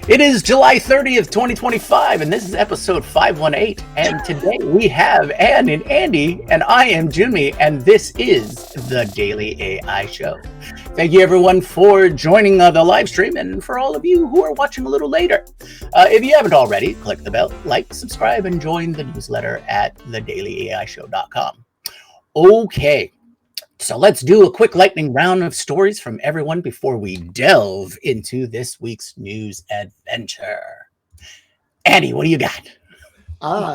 It is July 30th, 2025, and this is episode 518. And today we have Ann and Andy, and I am Jimmy, and this is the Daily AI Show. Thank you, everyone, for joining the live stream, and for all of you who are watching a little later. If you haven't already, click the bell, like, subscribe, and join the newsletter at thedailyAIshow.com. Okay. So let's do a quick lightning round of stories from everyone before we delve into this week's news adventure. Andy, what do you got?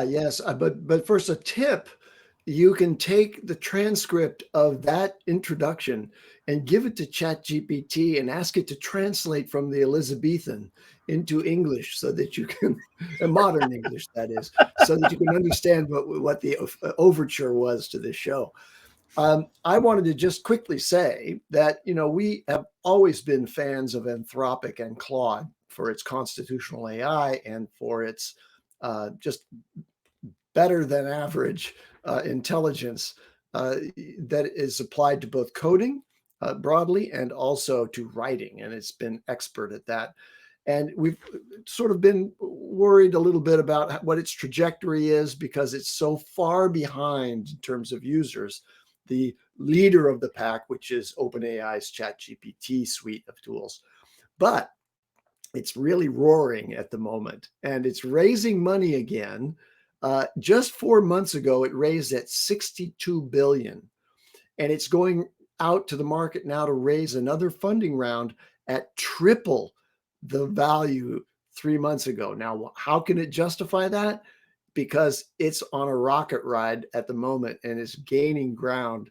Yes. But first, a tip. You can take the transcript of that introduction and give it to ChatGPT and ask it to translate from the Elizabethan into English so that you can, modern English, that is, so that you can understand what the overture was to this show. I wanted to just quickly say that, we have always been fans of Anthropic and Claude for its constitutional AI and for its just better than average intelligence that is applied to both coding broadly and also to writing. And it's been expert at that. And we've sort of been worried a little bit about what its trajectory is because it's so far behind in terms of users. The leader of the pack, which is OpenAI's ChatGPT suite of tools. But it's really roaring at the moment, and it's raising money again. Just 4 months ago, it raised at 62 billion, and it's going out to the market now to raise another funding round at triple the value 3 months ago. Now, how can it justify that? Because it's on a rocket ride at the moment and is gaining ground,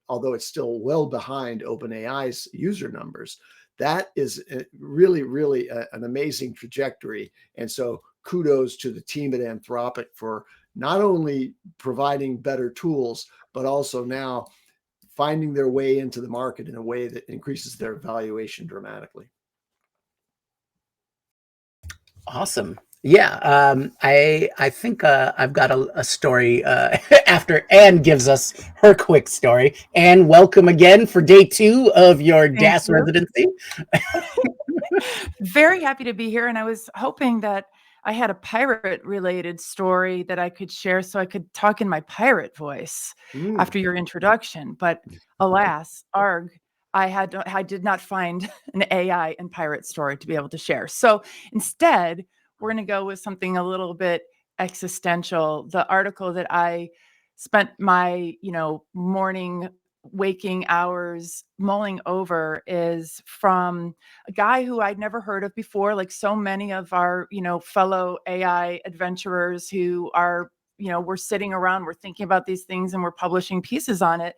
although it's still well behind OpenAI's user numbers. That is really, really an amazing trajectory. And so kudos to the team at Anthropic for not only providing better tools, but also now finding their way into the market in a way that increases their valuation dramatically. Awesome. Yeah, I think I've got a story after Anne gives us her quick story. Anne, welcome again for day 2 of your DAS residency. Very happy to be here, and I was hoping that I had a pirate-related story that I could share so I could talk in my pirate voice after your introduction. But alas, arg, I did not find an AI and pirate story to be able to share. So instead, we're going to go with something a little bit existential. The article that I spent my, morning waking hours mulling over is from a guy who I'd never heard of before, like so many of our, fellow AI adventurers who are, we're sitting around, we're thinking about these things and we're publishing pieces on it.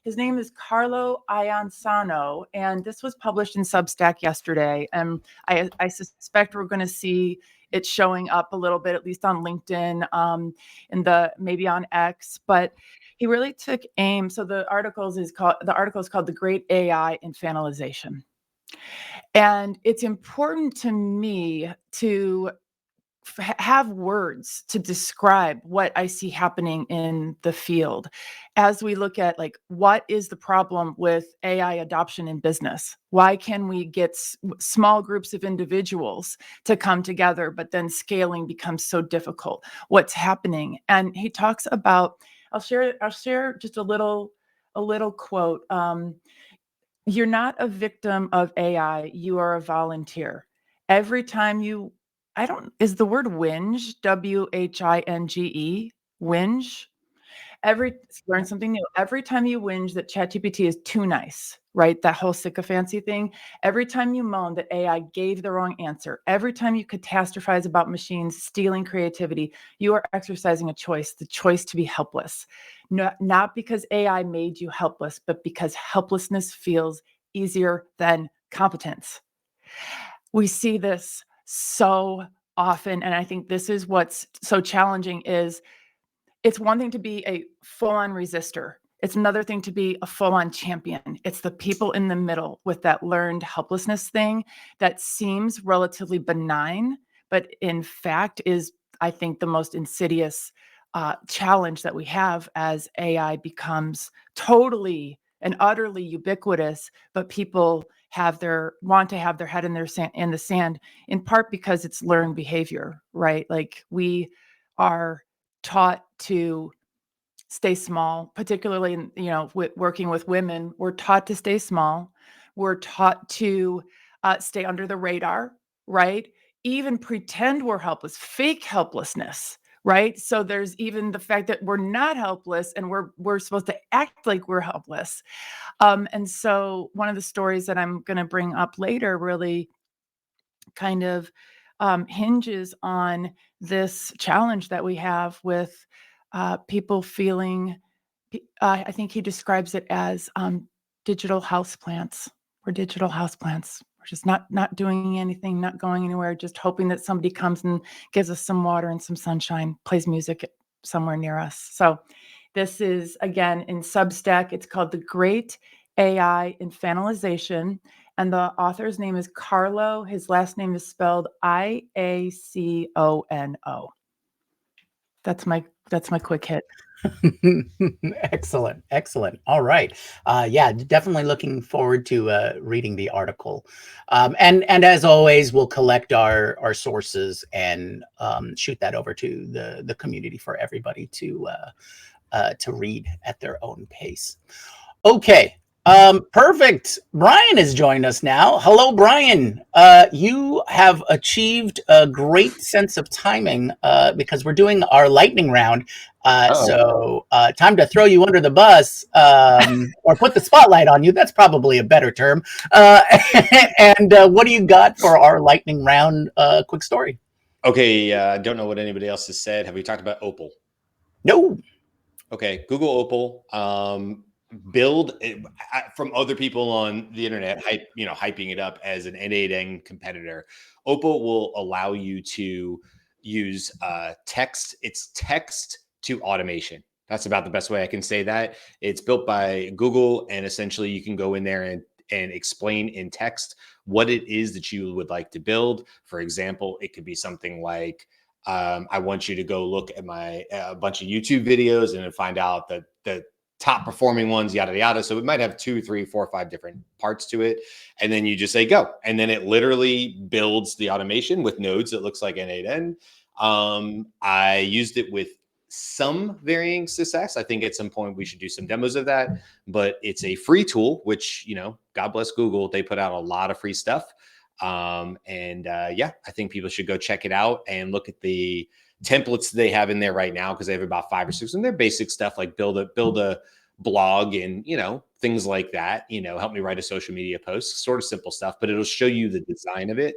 His name is Carlo Iansano, and this was published in Substack yesterday. And I suspect we're going to see it showing up a little bit, at least on LinkedIn, and maybe on X. But he really took aim. So the article is called "The Great AI Infantilization," and it's important to me to have words to describe what I see happening in the field as we look at what is the problem with AI adoption in business? Why can we get small groups of individuals to come together, but then scaling becomes so difficult? What's happening? And he talks about, I'll share just a little quote. You're not a victim of AI, you are a volunteer. Every time you is the word whinge, WHINGE, whinge? Learn something new. Every time you whinge that ChatGPT is too nice, right? That whole sycophancy thing. Every time you moan that AI gave the wrong answer, every time you catastrophize about machines stealing creativity, you are exercising a choice, the choice to be helpless. Not because AI made you helpless, but because helplessness feels easier than competence. We see this so often, and I think this is what's so challenging is it's one thing to be a full-on resistor. It's another thing to be a full-on champion. It's the people in the middle with that learned helplessness thing that seems relatively benign, but in fact is, I think, the most insidious challenge that we have as AI becomes totally and utterly ubiquitous, but people want to have their head in the sand, in part because it's learned behavior, right? Like we are taught to stay small, particularly in, working with women. We're taught to stay small. We're taught to stay under the radar, right? Even pretend we're helpless, fake helplessness, right? So there's even the fact that we're not helpless and we're supposed to act like we're helpless. And so one of the stories that I'm going to bring up later really kind of hinges on this challenge that we have with people feeling, I think he describes it as digital houseplants. We're digital houseplants. We're just not doing anything, not going anywhere, just hoping that somebody comes and gives us some water and some sunshine, plays music somewhere near us. So this is, again, in Substack. It's called The Great AI Infantilization. And the author's name is Carlo. His last name is spelled Iacono. That's my quick hit. Excellent. All right. Yeah, definitely looking forward to reading the article. And as always, we'll collect our sources and shoot that over to the community for everybody to read at their own pace. Okay. Perfect. Brian has joined us now. Hello, Brian. You have achieved a great sense of timing because we're doing our lightning round. So time to throw you under the bus or put the spotlight on you. That's probably a better term. And what do you got for our lightning round quick story? Okay. I don't know what anybody else has said. Have we talked about Opal? No. Okay. Google Opal. Build it, from other people on the internet, hyping it up as an end-to-end competitor. Opal will allow you to use text. It's text to automation. That's about the best way I can say that. It's built by Google, and essentially you can go in there and explain in text what it is that you would like to build. For example, it could be something like, I want you to go look at my bunch of YouTube videos and find out that the top performing ones, yada, yada. So it might have 2, 3, 4, 5 different parts to it. And then you just say, go. And then it literally builds the automation with nodes that looks like N8N. I used it with some varying success. I think at some point we should do some demos of that, but it's a free tool, which, God bless Google. They put out a lot of free stuff. Yeah, I think people should go check it out and look at the templates they have in there right now, because they have about 5 or 6 and they're basic stuff like build a blog and things like that, help me write a social media post, sort of simple stuff, but it'll show you the design of it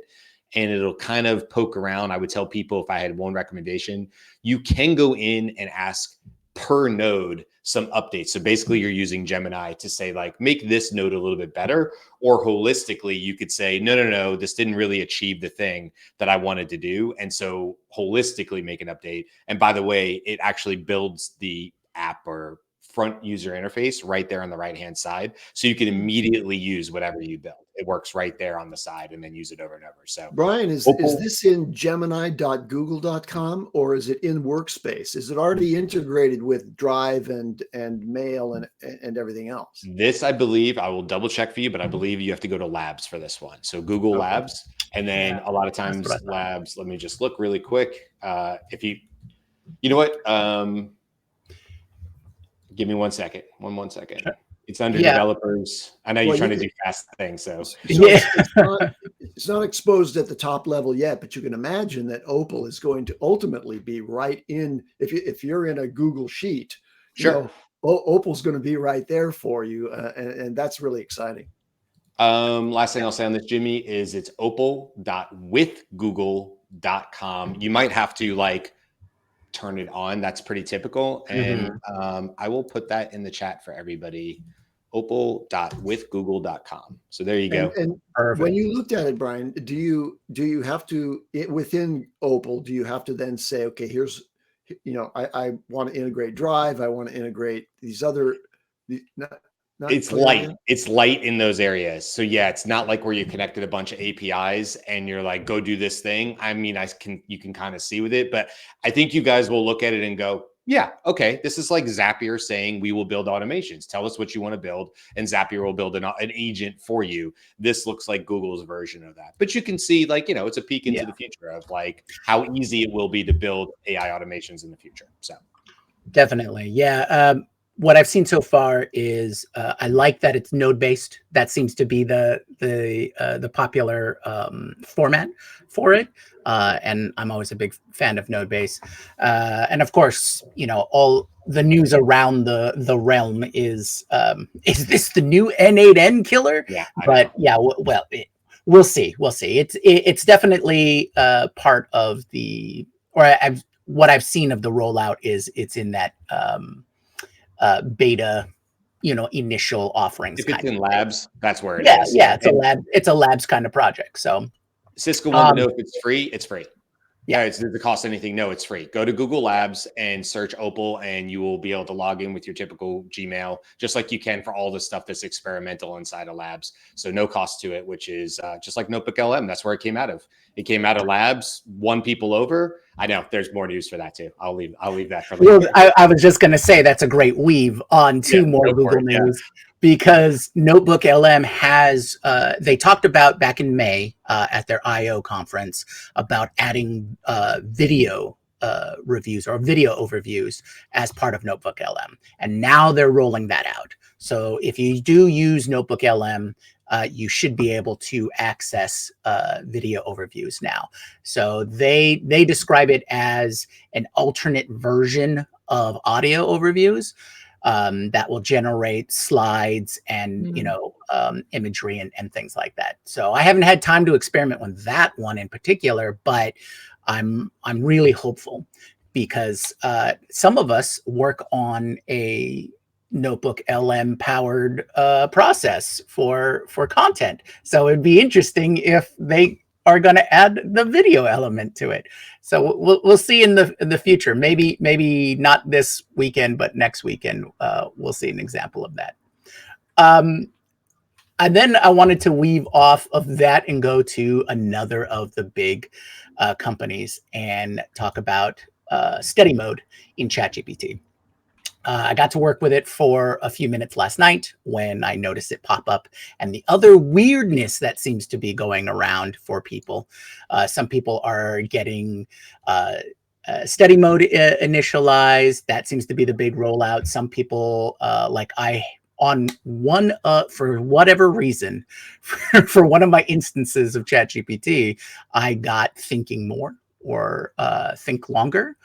and it'll kind of poke around. I would tell people, if I had one recommendation, you can go in and ask per node some updates. So basically you're using Gemini to say, like, make this node a little bit better, or holistically you could say, no, this didn't really achieve the thing that I wanted to do. And so holistically make an update. And by the way, it actually builds the app or front user interface right there on the right-hand side. So you can immediately use whatever you build. It works right there on the side and then use it over and over. So Brian, is this in gemini.google.com or is it in Workspace? Is it already integrated with Drive and Mail and everything else? This, I believe, I will double check for you, but I believe you have to go to Labs for this one. So Google Labs, and then a lot of times Labs, let me just look really quick. If you know what, give me 1 second. One second. It's under developers. I know you're trying to do fast things. So it's not exposed at the top level yet, but you can imagine that Opal is going to ultimately be right in, if you're in a Google sheet, Opal's going to be right there for you. And that's really exciting. Last thing I'll say on this, Jimmy, is it's opal.withgoogle.com. You might have to turn it on. That's pretty typical. And I will put that in the chat for everybody. Opal.withgoogle.com. So there you go. And when you looked at it, Brian, do you have to, within Opal, do you have to then say, okay, here's, I want to integrate Drive. I want to integrate these other, it's light. It's light in those areas. So yeah, it's not like where you connected a bunch of APIs and you're like, go do this thing. I mean, you can kind of see with it, but I think you guys will look at it and go, Yeah. Okay. This is like Zapier saying we will build automations. Tell us what you want to build, and Zapier will build an agent for you. This looks like Google's version of that. But you can see, like, it's a peek into the future of like how easy it will be to build AI automations in the future. So Definitely. Yeah. What I've seen so far is I like that it's node based. That seems to be the popular format for it, and I'm always a big fan of node based. And of course, all the news around the realm is this the new N8N killer? yeah, But yeah, well, we'll see. We'll see. It's definitely part of the or I've what I've seen of the rollout is it's in that beta, initial offerings if it's kind of in thing. labs, that's where it Yeah, is. yeah, And it's a labs kind of project. So Cisco wanted to know um, if it's free. It's free. yeah, Does it cost anything? No, it's free. Go to Google Labs and search Opal, and you will be able to log in with your typical Gmail, just like you can for all the stuff that's experimental inside of Labs. So no cost to it, which is just like Notebook LM. That's where it came out of. It came out of Labs, won people over. I know there's more news for that too. I'll leave that for well, later. I was just going to say that's a great weave on Yeah, to more go for Google it. Yeah. news because Notebook LM has they talked about back in May at their I/O conference about adding video reviews or video overviews as part of Notebook LM, and now they're rolling that out. So if you do use Notebook LM, you should be able to access video overviews now. So they describe it as an alternate version of audio overviews that will generate slides and imagery and things like that. So I haven't had time to experiment with that one in particular, but I'm really hopeful because some of us work on a Notebook LM powered process for content. So it'd be interesting if they are going to add the video element to it. So we'll see in the future. Maybe not this weekend, but next weekend we'll see an example of that. And then I wanted to weave off of that and go to another of the big companies and talk about study mode in ChatGPT. I got to work with it for a few minutes last night when I noticed it pop up. And the other weirdness that seems to be going around for people, some people are getting study mode initialized. That seems to be the big rollout. Some people, like I, on one, for whatever reason, for one of my instances of ChatGPT, I got thinking more or think longer,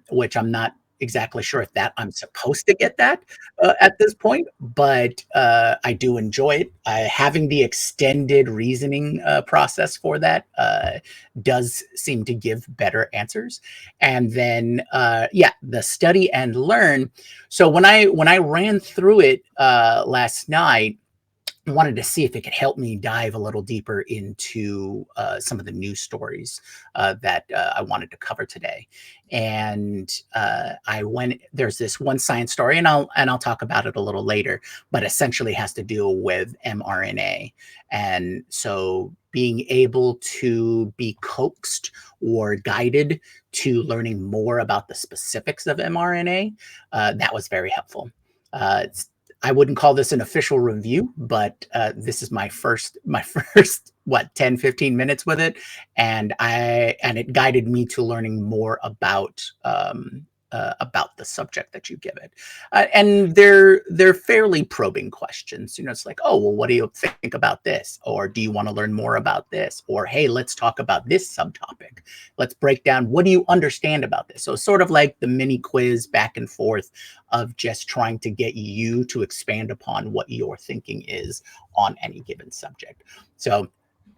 which I'm not exactly sure if that I'm supposed to get that at this point, but I do enjoy it. Having the extended reasoning process for that does seem to give better answers. And then, yeah, the study and learn. So when I ran through it last night, I wanted to see if it could help me dive a little deeper into some of the news stories that I wanted to cover today. And there's this one science story, and I'll talk about it a little later, but essentially has to do with mRNA. And so being able to be coaxed or guided to learning more about the specifics of mRNA, that was very helpful. I wouldn't call this an official review, but this is my first what 10 15 minutes with it, and it guided me to learning more about the subject that you give it, and they're fairly probing questions. It's like, oh well, what do you think about this, or do you want to learn more about this, or hey, let's talk about this subtopic. Let's break down what do you understand about this. So sort of like the mini quiz back and forth of just trying to get you to expand upon what your thinking is on any given subject. So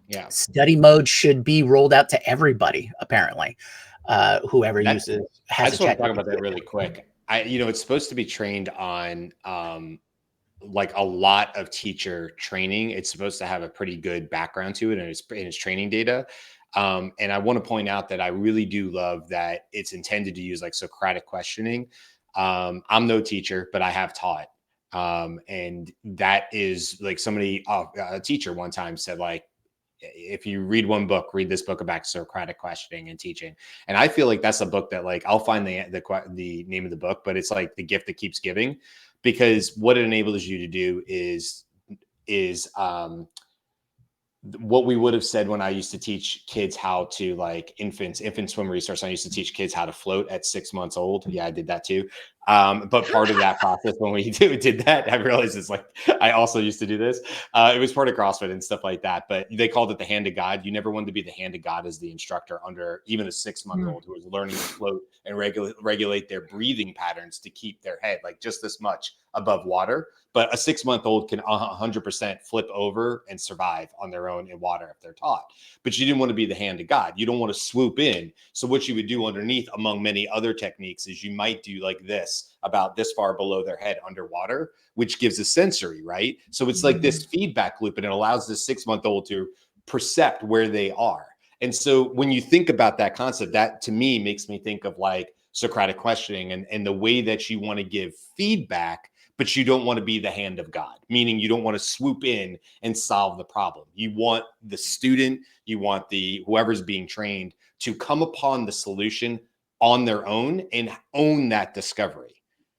Yeah. study mode should be rolled out to everybody, apparently. Whoever I has just a want to chat. talk about that really quick. It's supposed to be trained on like a lot of teacher training. It's supposed to have a pretty good background to it and its training data. And I want to point out that I really do love that it's intended to use like Socratic questioning. I'm no teacher, but I have taught. And that is like a teacher one time said, like, if you read one book, read this book about Socratic questioning and teaching. And I feel like that's a book that, like, I'll find the name of the book, but it's like The Gift That Keeps Giving, because what it enables you to do is what we would have said when I used to teach kids how to, like, infant swim resource. I used to teach kids how to float at 6 months old. Yeah, I did that too. But part of that process when we did that, I realized it's like, I also used to do this. It was part of CrossFit and stuff like that, but they called it the hand of God. You never wanted to be the hand of God as the instructor under even a 6-month-old who was learning to float and regulate their breathing patterns to keep their head like just this much above water. But a 6-month-old can 100% flip over and survive on their own in water if they're taught. But you didn't want to be the hand of God. You don't want to swoop in. So what you would do underneath, among many other techniques, is you might do like this, about this far below their head underwater, which gives a sensory, right? So it's like this feedback loop, and it allows the 6-month-old to percept where they are. And so when you think about that concept, that to me makes me think of like Socratic questioning and the way that you want to give feedback, but you don't want to be the hand of God, meaning you don't want to swoop in and solve the problem. You want the student, you want whoever's being trained to come upon the solution on their own and own that discovery.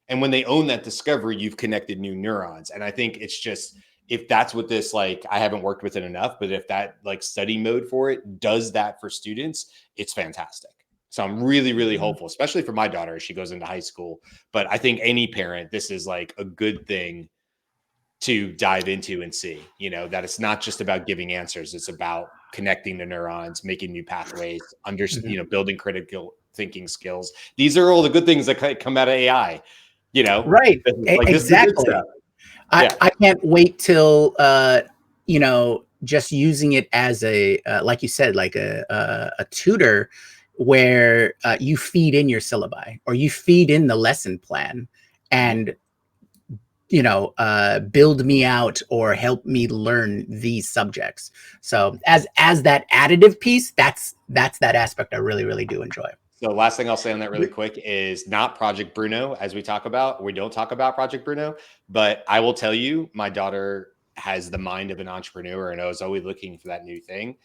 And when they own that discovery, you've connected new neurons. And I think it's just, if that's what this, like, I haven't worked with it enough, but if that like study mode for it does that for students, it's fantastic. So I'm really, really hopeful, especially for my daughter as she goes into high school. But I think any parent, this is like a good thing to dive into and see, that it's not just about giving answers. It's about connecting the neurons, making new pathways, building critical thinking skills. These are all the good things that come out of AI, Right. like this is the good stuff. I can't wait till, just using it as a, like you said, like a tutor where you feed in your syllabi or you feed in the lesson plan and, build me out or help me learn these subjects. So as that additive piece, that's that aspect I really, really do enjoy. So last thing I'll say on that really quick is not Project Bruno, as we talk about. We don't talk about Project Bruno, but I will tell you, my daughter has the mind of an entrepreneur and is always looking for that new thing.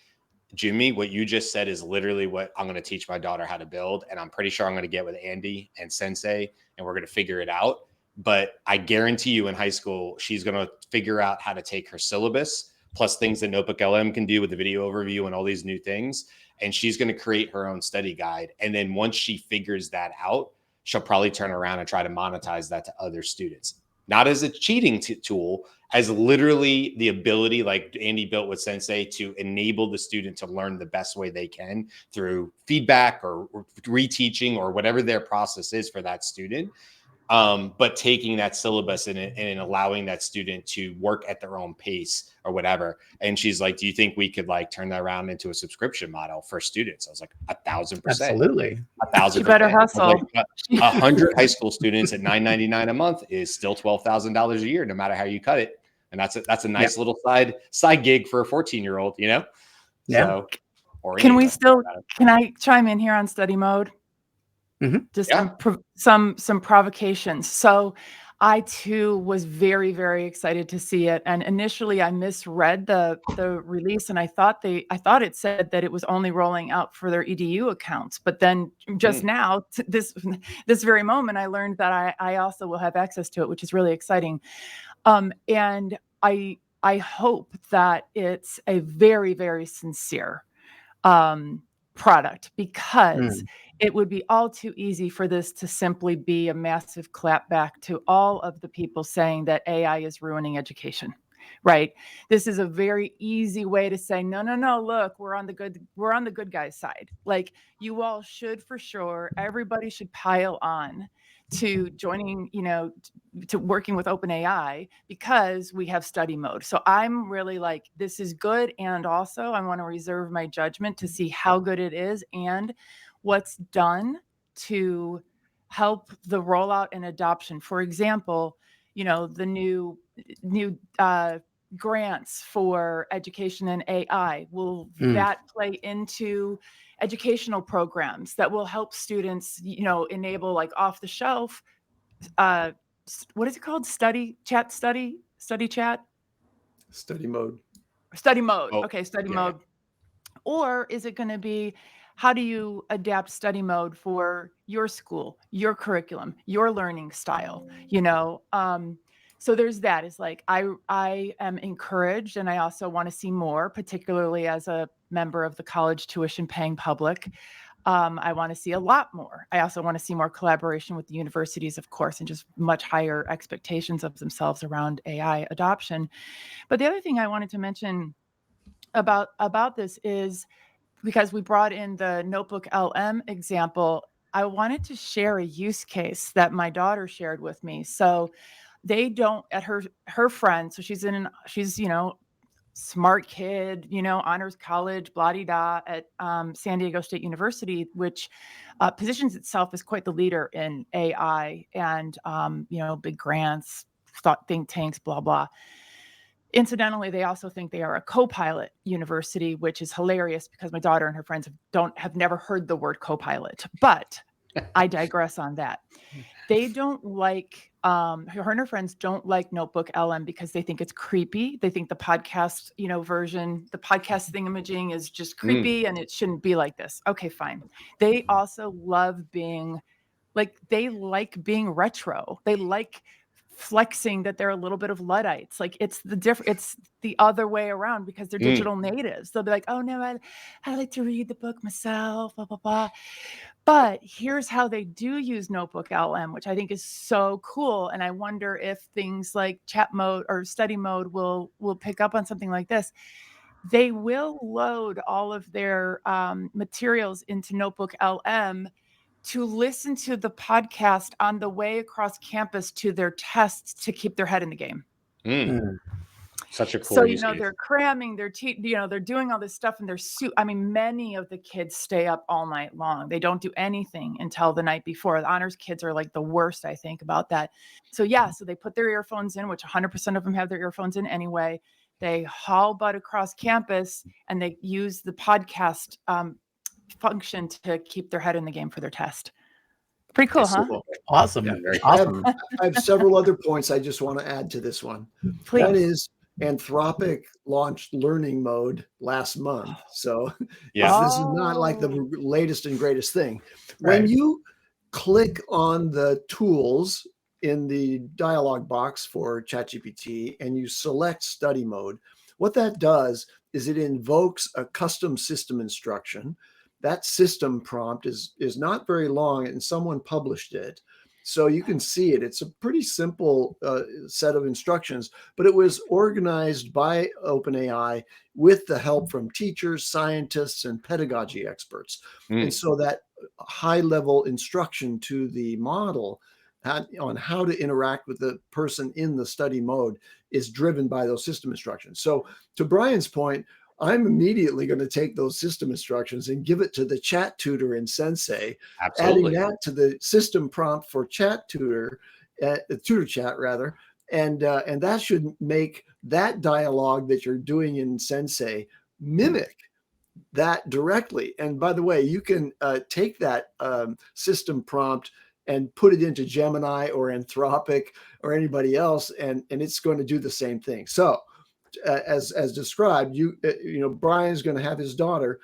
Jimmy, what you just said is literally what I'm going to teach my daughter how to build. And I'm pretty sure I'm going to get with Andy and Sensei and we're going to figure it out. But I guarantee you in high school, she's going to figure out how to take her syllabus plus things that Notebook LM can do with the video overview and all these new things. And she's going to create her own study guide. And then once she figures that out, she'll probably turn around and try to monetize that to other students. Not as a cheating tool, as literally the ability, like Andy built with Sensei, to enable the student to learn the best way they can through feedback or reteaching or whatever their process is for that student. But taking that syllabus and allowing that student to work at their own pace or whatever. And she's like, do you think we could like turn that around into a subscription model for students? I was like, 1,000%. Absolutely. 1,000%. You better hustle. Like, 100 high school students at $9.99 a month is still $12,000 a year, no matter how you cut it. And that's a nice little side gig for a 14-year-old, Yeah. So, can I chime in here on study mode? Just some provocations. So I too was very, very excited to see it. And initially I misread the release and I thought it said that it was only rolling out for their EDU accounts. But then just now, this very moment, I learned that I also will have access to it, which is really exciting. And I hope that it's a very, very sincere product, because it would be all too easy for this to simply be a massive clapback to all of the people saying that AI is ruining education, right? This is a very easy way to say, no, look, we're on the good guys' side. Like, you all should, for sure, everybody should pile on to joining, to working with OpenAI, because we have study mode. So I'm really like, this is good. And also I want to reserve my judgment to see how good it is and what's done to help the rollout and adoption. For example, the new grants for education and AI, will that play into educational programs that will help students, enable like off the shelf, what is it called? Study chat. Study mode. Study mode. Oh, Okay. Study yeah. mode. Or is it going to be, how do you adapt study mode for your school, your curriculum, your learning style? So there's that. It's like I am encouraged, and I also want to see more, particularly as a member of the college tuition paying public. I want to see a lot more. I also want to see more collaboration with the universities, of course, and just much higher expectations of themselves around AI adoption. But the other thing I wanted to mention about this is, because we brought in the Notebook LM example, I wanted to share a use case that my daughter shared with me. So they don't, at her friend, so she's smart kid, honors college, blah de da, at San Diego State University, which positions itself as quite the leader in AI and big grants, think tanks, blah blah. Incidentally, they also think they are a co-pilot university, which is hilarious because my daughter and her friends have never heard the word co-pilot, but I digress on that. They don't like, her and her friends don't like Notebook LM because they think it's creepy. They think the podcast, version, the podcast thingamajig is just creepy and it shouldn't be like this. Okay, fine. They also love being being retro. They like flexing that they're a little bit of Luddites. Like it's the other way around because they're digital natives. They'll be like, oh no, I like to read the book myself, blah, blah, blah. But here's how they do use Notebook LM, which I think is so cool. And I wonder if things like chat mode or study mode will pick up on something like this. They will load all of their materials into Notebook LM to listen to the podcast on the way across campus to their tests to keep their head in the game. Such a cool So, use case. they're cramming, they're doing all this stuff, and many of the kids stay up all night long. They don't do anything until the night before. The honors kids are like the worst, I think, about that. So so they put their earphones in, which 100% of them have their earphones in anyway. They haul butt across campus and they use the podcast function to keep their head in the game for their test. Pretty cool, huh? Cool. Awesome. Yeah, very awesome. I have several other points I just want to add to this one. Please. One is Anthropic launched learning mode last month. So this is not like the latest and greatest thing. Right. When you click on the tools in the dialog box for ChatGPT and you select study mode, what that does is it invokes a custom system instruction. That system prompt is not very long and someone published it. So you can see it. It's a pretty simple set of instructions, but it was organized by OpenAI with the help from teachers, scientists, and pedagogy experts. And so that high-level instruction to the model on how to interact with the person in the study mode is driven by those system instructions. So to Brian's point, I'm immediately going to take those system instructions and give it to the chat tutor in Sensei, Absolutely. adding that to the system prompt for chat tutor, tutor chat rather, and that should make that dialogue that you're doing in Sensei mimic that directly. And by the way, you can take that system prompt and put it into Gemini or Anthropic or anybody else, and it's going to do the same thing. So as described, Brian's going to have his daughter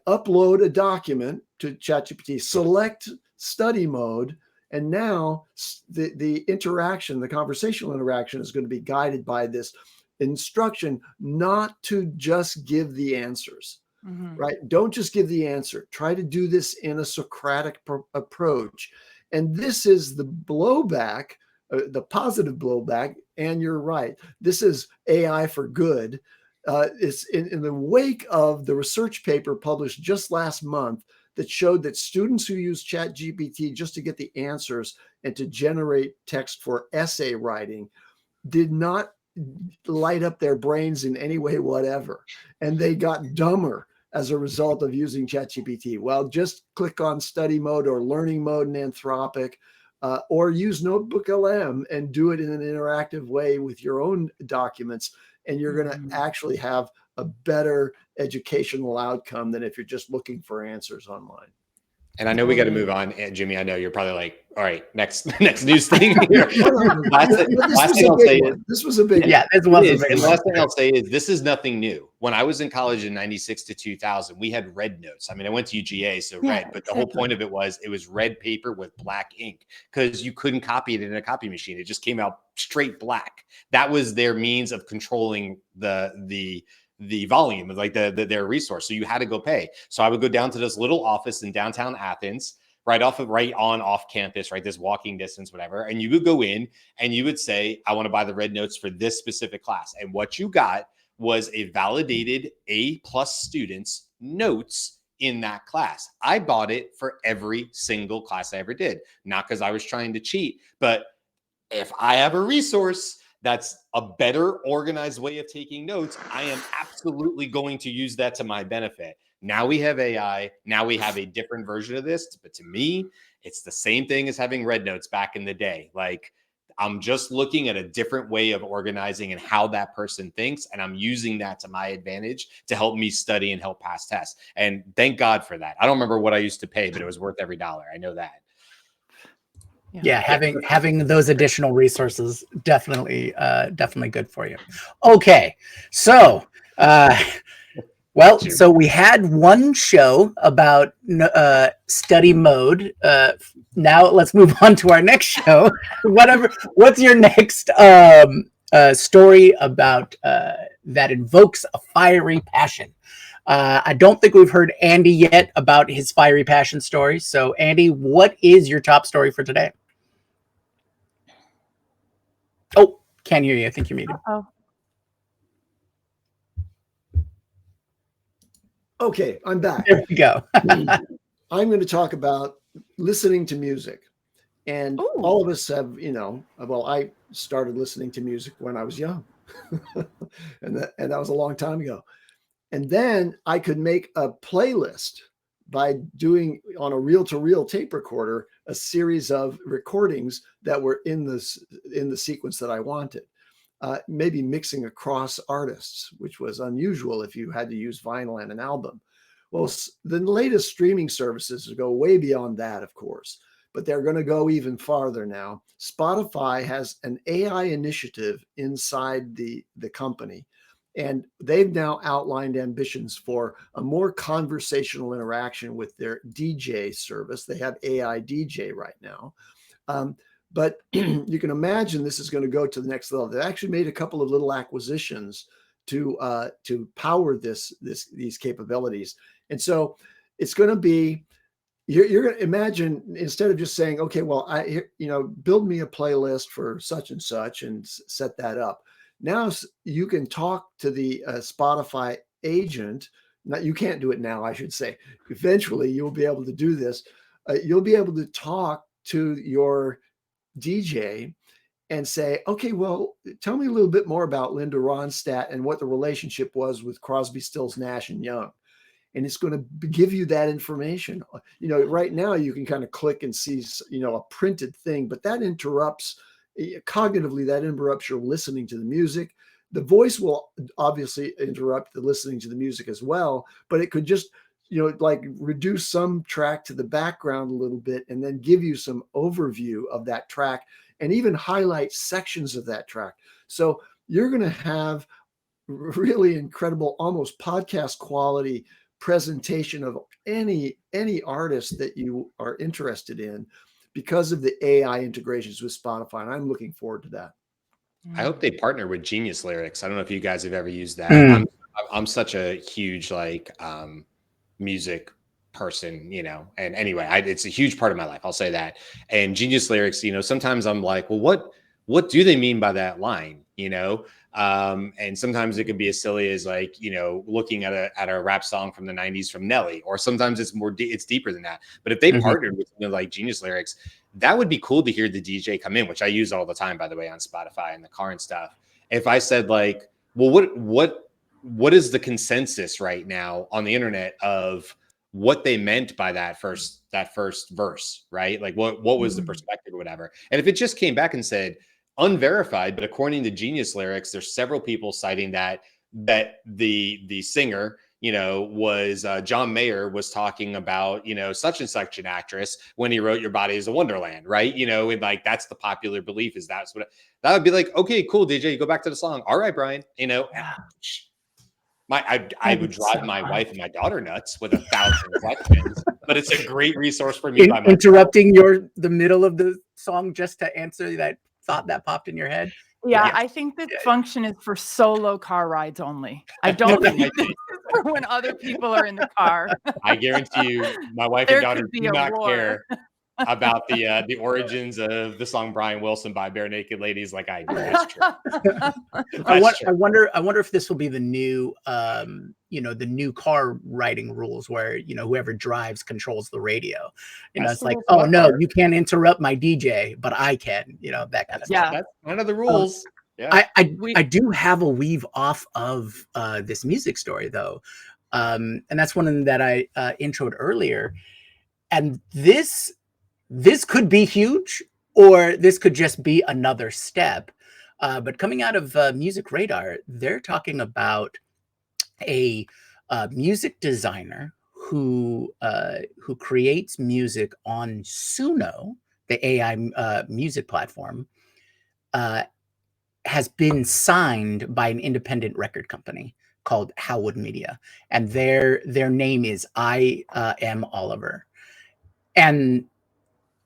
upload a document to ChatGPT, select study mode, and now the interaction, the conversational interaction, is going to be guided by this instruction not to just give the answers. Right? Don't just give the answer. Try to do this in a Socratic approach. And this is the blowback, the positive blowback. And you're right. This is AI for good. It's in the wake of the research paper published just last month that showed that students who use ChatGPT just to get the answers and to generate text for essay writing did not light up their brains in any way whatever. And they got dumber as a result of using ChatGPT. Well, just click on study mode or learning mode in Anthropic, or use Notebook LM and do it in an interactive way with your own documents. And you're going to actually have a better educational outcome than if you're just looking for answers online. And I know we got to move on. And Jimmy, I know you're probably like, all right, next news thing here. Last thing I'll say is, this was a big yeah, this was a big and the one. last thing I'll say is this is nothing new. When I was in college in 96 to 2000, we had red notes. I mean, I went to UGA, so red, but the whole point of it was red paper with black ink because you couldn't copy it in a copy machine. It just came out straight black. That was their means of controlling the volume of like their resource. So you had to go pay. So I would go down to this little office in downtown Athens, right off campus, right? This walking distance, whatever. And you would go in and you would say, I want to buy the red notes for this specific class. And what you got was a validated A+ students notes in that class. I bought it for every single class I ever did, not because I was trying to cheat, but if I have a resource that's a better organized way of taking notes, I am absolutely going to use that to my benefit. Now we have AI. Now we have a different version of this. But to me, it's the same thing as having red notes back in the day. Like, I'm just looking at a different way of organizing and how that person thinks. And I'm using that to my advantage to help me study and help pass tests. And thank God for that. I don't remember what I used to pay, but it was worth every dollar. I know that. Yeah, having those additional resources definitely good for you. Okay, so so we had one show about study mode. Now let's move on to our next show. What's your next story about that invokes a fiery passion? I don't think we've heard Andy yet about his fiery passion story. So Andy, what is your top story for today? Oh, can't hear you. I think you're muted. Okay, I'm back. There we go. I'm going to talk about listening to music. And all of us have, I started listening to music when I was young. and that was a long time ago. And then I could make a playlist by doing on a reel-to-reel tape recorder a series of recordings that were in the sequence that I wanted. Maybe mixing across artists, which was unusual if you had to use vinyl and an album. Well, the latest streaming services go way beyond that, of course, but they're going to go even farther now. Spotify has an AI initiative inside the company, and they've now outlined ambitions for a more conversational interaction with their DJ service. They have AI DJ right now. But you can imagine this is going to go to the next level. They actually made a couple of little acquisitions to power these capabilities. And so it's going to be, you're going to imagine, instead of just saying, okay, well, build me a playlist for such and such and set that up. Now you can talk to the Spotify agent. Now, you can't do it now, I should say. Eventually, you'll be able to do this. You'll be able to talk to your DJ and say, okay, well, tell me a little bit more about Linda Ronstadt and what the relationship was with Crosby, Stills, Nash and Young. And it's going to give you that information. Right now you can kind of click and see, a printed thing, but that interrupts cognitively, that interrupts your listening to the music. The voice will obviously interrupt the listening to the music as well, but it could just, like reduce some track to the background a little bit and then give you some overview of that track and even highlight sections of that track. So you're going to have really incredible, almost podcast quality presentation of any artist that you are interested in because of the AI integrations with Spotify. And I'm looking forward to that. I hope they partner with Genius Lyrics. I don't know if you guys have ever used that. I'm such a huge music person, and anyway, it's a huge part of my life. I'll say that. And Genius Lyrics, sometimes I'm like, well, what do they mean by that line? And sometimes it could be as silly as looking at a rap song from the 90s from Nelly, or sometimes it's it's deeper than that. But if they partnered with like Genius Lyrics, that would be cool to hear the DJ come in, which I use all the time, by the way, on Spotify and the car and stuff. If I said well, what is the consensus right now on the internet of what they meant by that first verse, right? Like what was the perspective or whatever. And if it just came back and said unverified, but according to Genius Lyrics, there's several people citing that the singer, was John Mayer was talking about, such and such an actress when he wrote Your Body is a Wonderland, right? And like, that's the popular belief is that would be like, okay, cool, DJ, you go back to the song. All right, Brian, Yeah. I would drive my wife and my daughter nuts with 1,000 questions, but it's a great resource for me by myself. Interrupting the middle of the song just to answer that thought that popped in your head. Yeah, I think this function is for solo car rides only. I don't think this is for when other people are in the car. I guarantee you, my wife and daughter do not care about the origins of the song Brian Wilson by Bare Naked Ladies like I do. That's true. I wonder if this will be the new the new car riding rules where whoever drives controls the radio. It's like, oh no, you can't interrupt my DJ, but I can, that kind of stuff. That's one of the rules. I do have a weave off of this music story though. And that's one that I introed earlier. And this could be huge, or this could just be another step. But coming out of Music Radar, they're talking about a music designer who creates music on Suno, the AI music platform, has been signed by an independent record company called Hallwood Media, and their name is I Am Oliver. And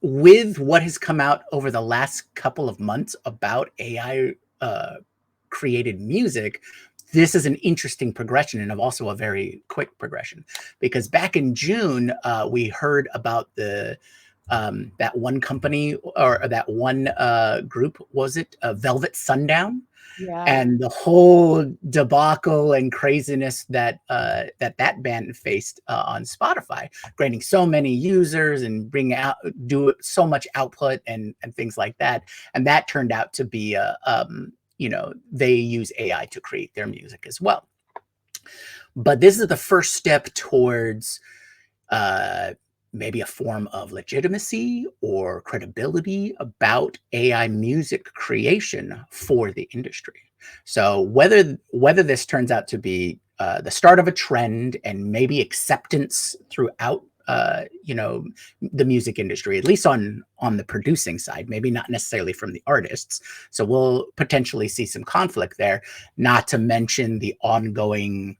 with what has come out over the last couple of months about AI created music, this is an interesting progression, and also a very quick progression, because back in June, we heard about that one company, or that one group, was it Velvet Sundown? Yeah. And the whole debacle and craziness that that band faced on Spotify, granting so many users and do so much output and things like that. And that turned out to be they use AI to create their music as well. But this is the first step towards maybe a form of legitimacy or credibility about AI music creation for the industry. So whether this turns out to be the start of a trend and maybe acceptance throughout the music industry, at least on the producing side, maybe not necessarily from the artists. So we'll potentially see some conflict there, not to mention the ongoing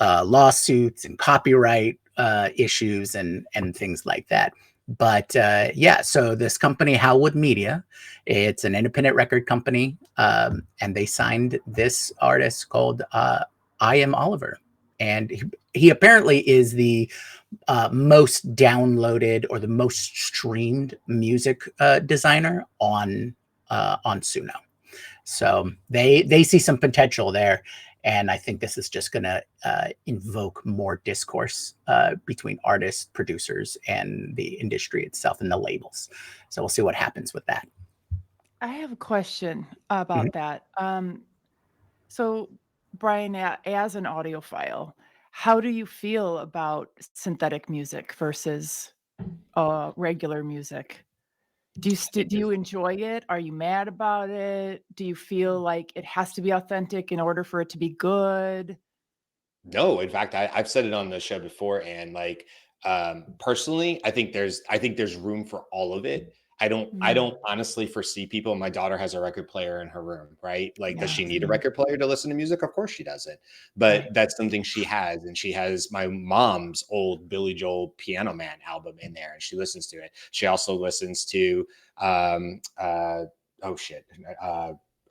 lawsuits and copyright issues and things like that. But so this company, Hallwood Media, it's an independent record company, and they signed this artist called I Am Oliver. And he apparently is the most downloaded or the most streamed music designer on Suno. So they see some potential there. And I think this is just going to invoke more discourse between artists, producers, and the industry itself and the labels. So we'll see what happens with that. I have a question about that. So, Brian, as an audiophile, how do you feel about synthetic music versus regular music? Do you enjoy it? Are you mad about it? Do you feel like it has to be authentic in order for it to be good? No, in fact, I've said it on the show before, and like personally, I think there's room for all of it. I don't honestly foresee people. My daughter has a record player in her room, right? Like, does she need a record player to listen to music? Of course she doesn't. But that's something she has, and she has my mom's old Billy Joel Piano Man album in there, and she listens to it. She also listens to her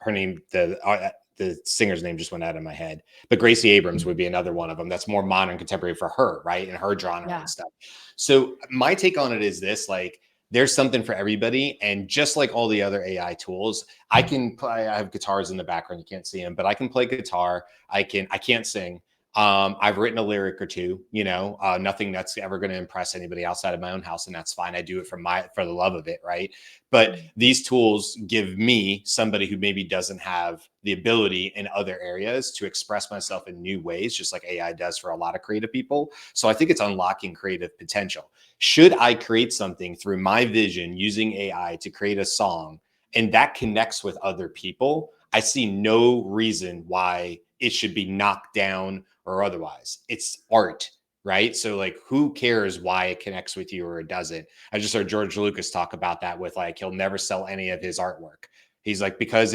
name, the singer's name just went out of my head, but Gracie Abrams would be another one of them. That's more modern contemporary for her, right? And her genre and stuff. So my take on it is this: like, there's something for everybody. And just like all the other AI tools, I can play, I have guitars in the background. You can't see them, but I can play guitar. I can't sing. I've written a lyric or two, nothing that's ever going to impress anybody outside of my own house. And that's fine. I do it for the love of it. Right. But these tools give me, somebody who maybe doesn't have the ability in other areas, to express myself in new ways, just like AI does for a lot of creative people. So I think it's unlocking creative potential. Should I create something through my vision using AI to create a song, and that connects with other people, I see no reason why it should be knocked down or otherwise. It's art, right? So like, who cares why it connects with you or it doesn't? I just heard George Lucas talk about that with like, he'll never sell any of his artwork. He's like, because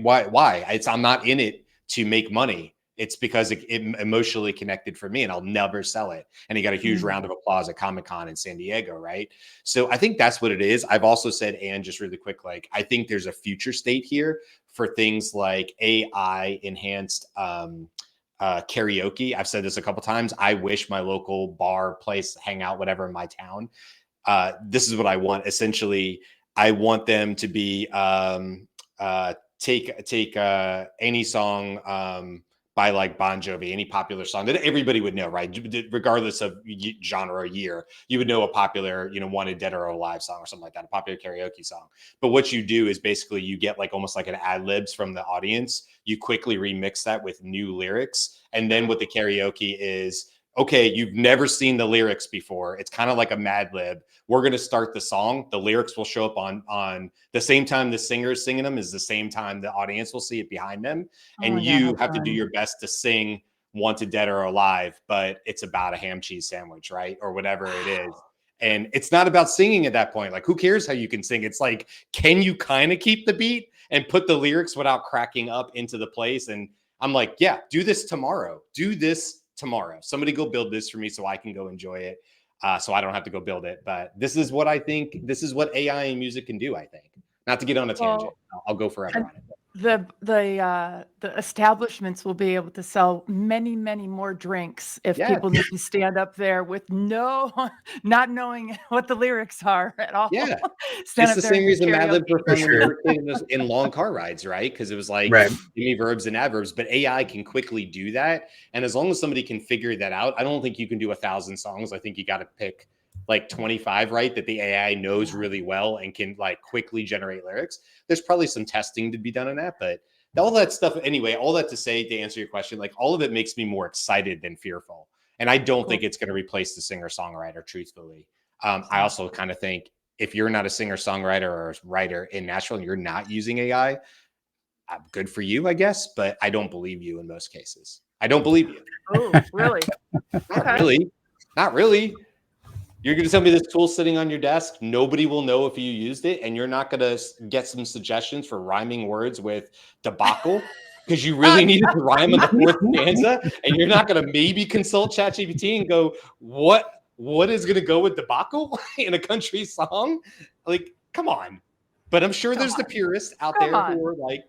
why? I'm not in it to make money. It's because it emotionally connected for me, and I'll never sell it. And he got a huge round of applause at Comic-Con in San Diego, right? So I think that's what it is. I've also said, and just really quick, like, I think there's a future state here for things like AI enhanced karaoke. I've said this a couple times. I wish my local bar, place, hangout, whatever in my town, this is what I want. Essentially, I want them to be take any song by like Bon Jovi, any popular song that everybody would know, right? Regardless of genre or year, you would know a popular, Wanted Dead or Alive song or something like that, a popular karaoke song. But what you do is basically you get like almost like an ad libs from the audience. You quickly remix that with new lyrics. And then what the karaoke is, okay, you've never seen the lyrics before. It's kind of like a Mad Lib. We're going to start the song. The lyrics will show up on the same time the singer is singing them is the same time the audience will see it behind them. And you have to do your best to sing Wanted Dead or Alive, but it's about a ham cheese sandwich, right? Or whatever it is. And it's not about singing at that point. Like, who cares how you can sing? It's like, can you kind of keep the beat and put the lyrics without cracking up into the place? And I'm like, yeah, do this tomorrow. Do this tomorrow. Somebody go build this for me so I can go enjoy it. So I don't have to go build it. But this is what I think. This is what AI and music can do, I think. Not to get on a tangent. I'll go forever on it. The establishments will be able to sell many, many more drinks if people need to stand up there with not knowing what the lyrics are at all. Yeah, it's the same reason Mad Libs were fun in long car rides, right? Because it was like, give me verbs and adverbs, but AI can quickly do that. And as long as somebody can figure that out, I don't think you can do 1,000 songs. I think you got to pick like 25, right? That the AI knows really well and can like quickly generate lyrics. There's probably some testing to be done on that, but all that stuff, anyway, all that to say, to answer your question, like all of it makes me more excited than fearful. And I don't think it's going to replace the singer-songwriter, truthfully. I also kind of think if you're not a singer-songwriter or a writer in Nashville and you're not using AI, good for you, I guess, but I don't believe you in most cases. I don't believe you. Oh, really? Not really. You're going to tell me this tool's sitting on your desk. Nobody will know if you used it, and you're not going to get some suggestions for rhyming words with debacle because you really needed to rhyme on the fourth stanza, and you're not going to maybe consult ChatGPT and go, what is going to go with debacle in a country song? Like, come on. But I'm sure there's the purists out there who are like,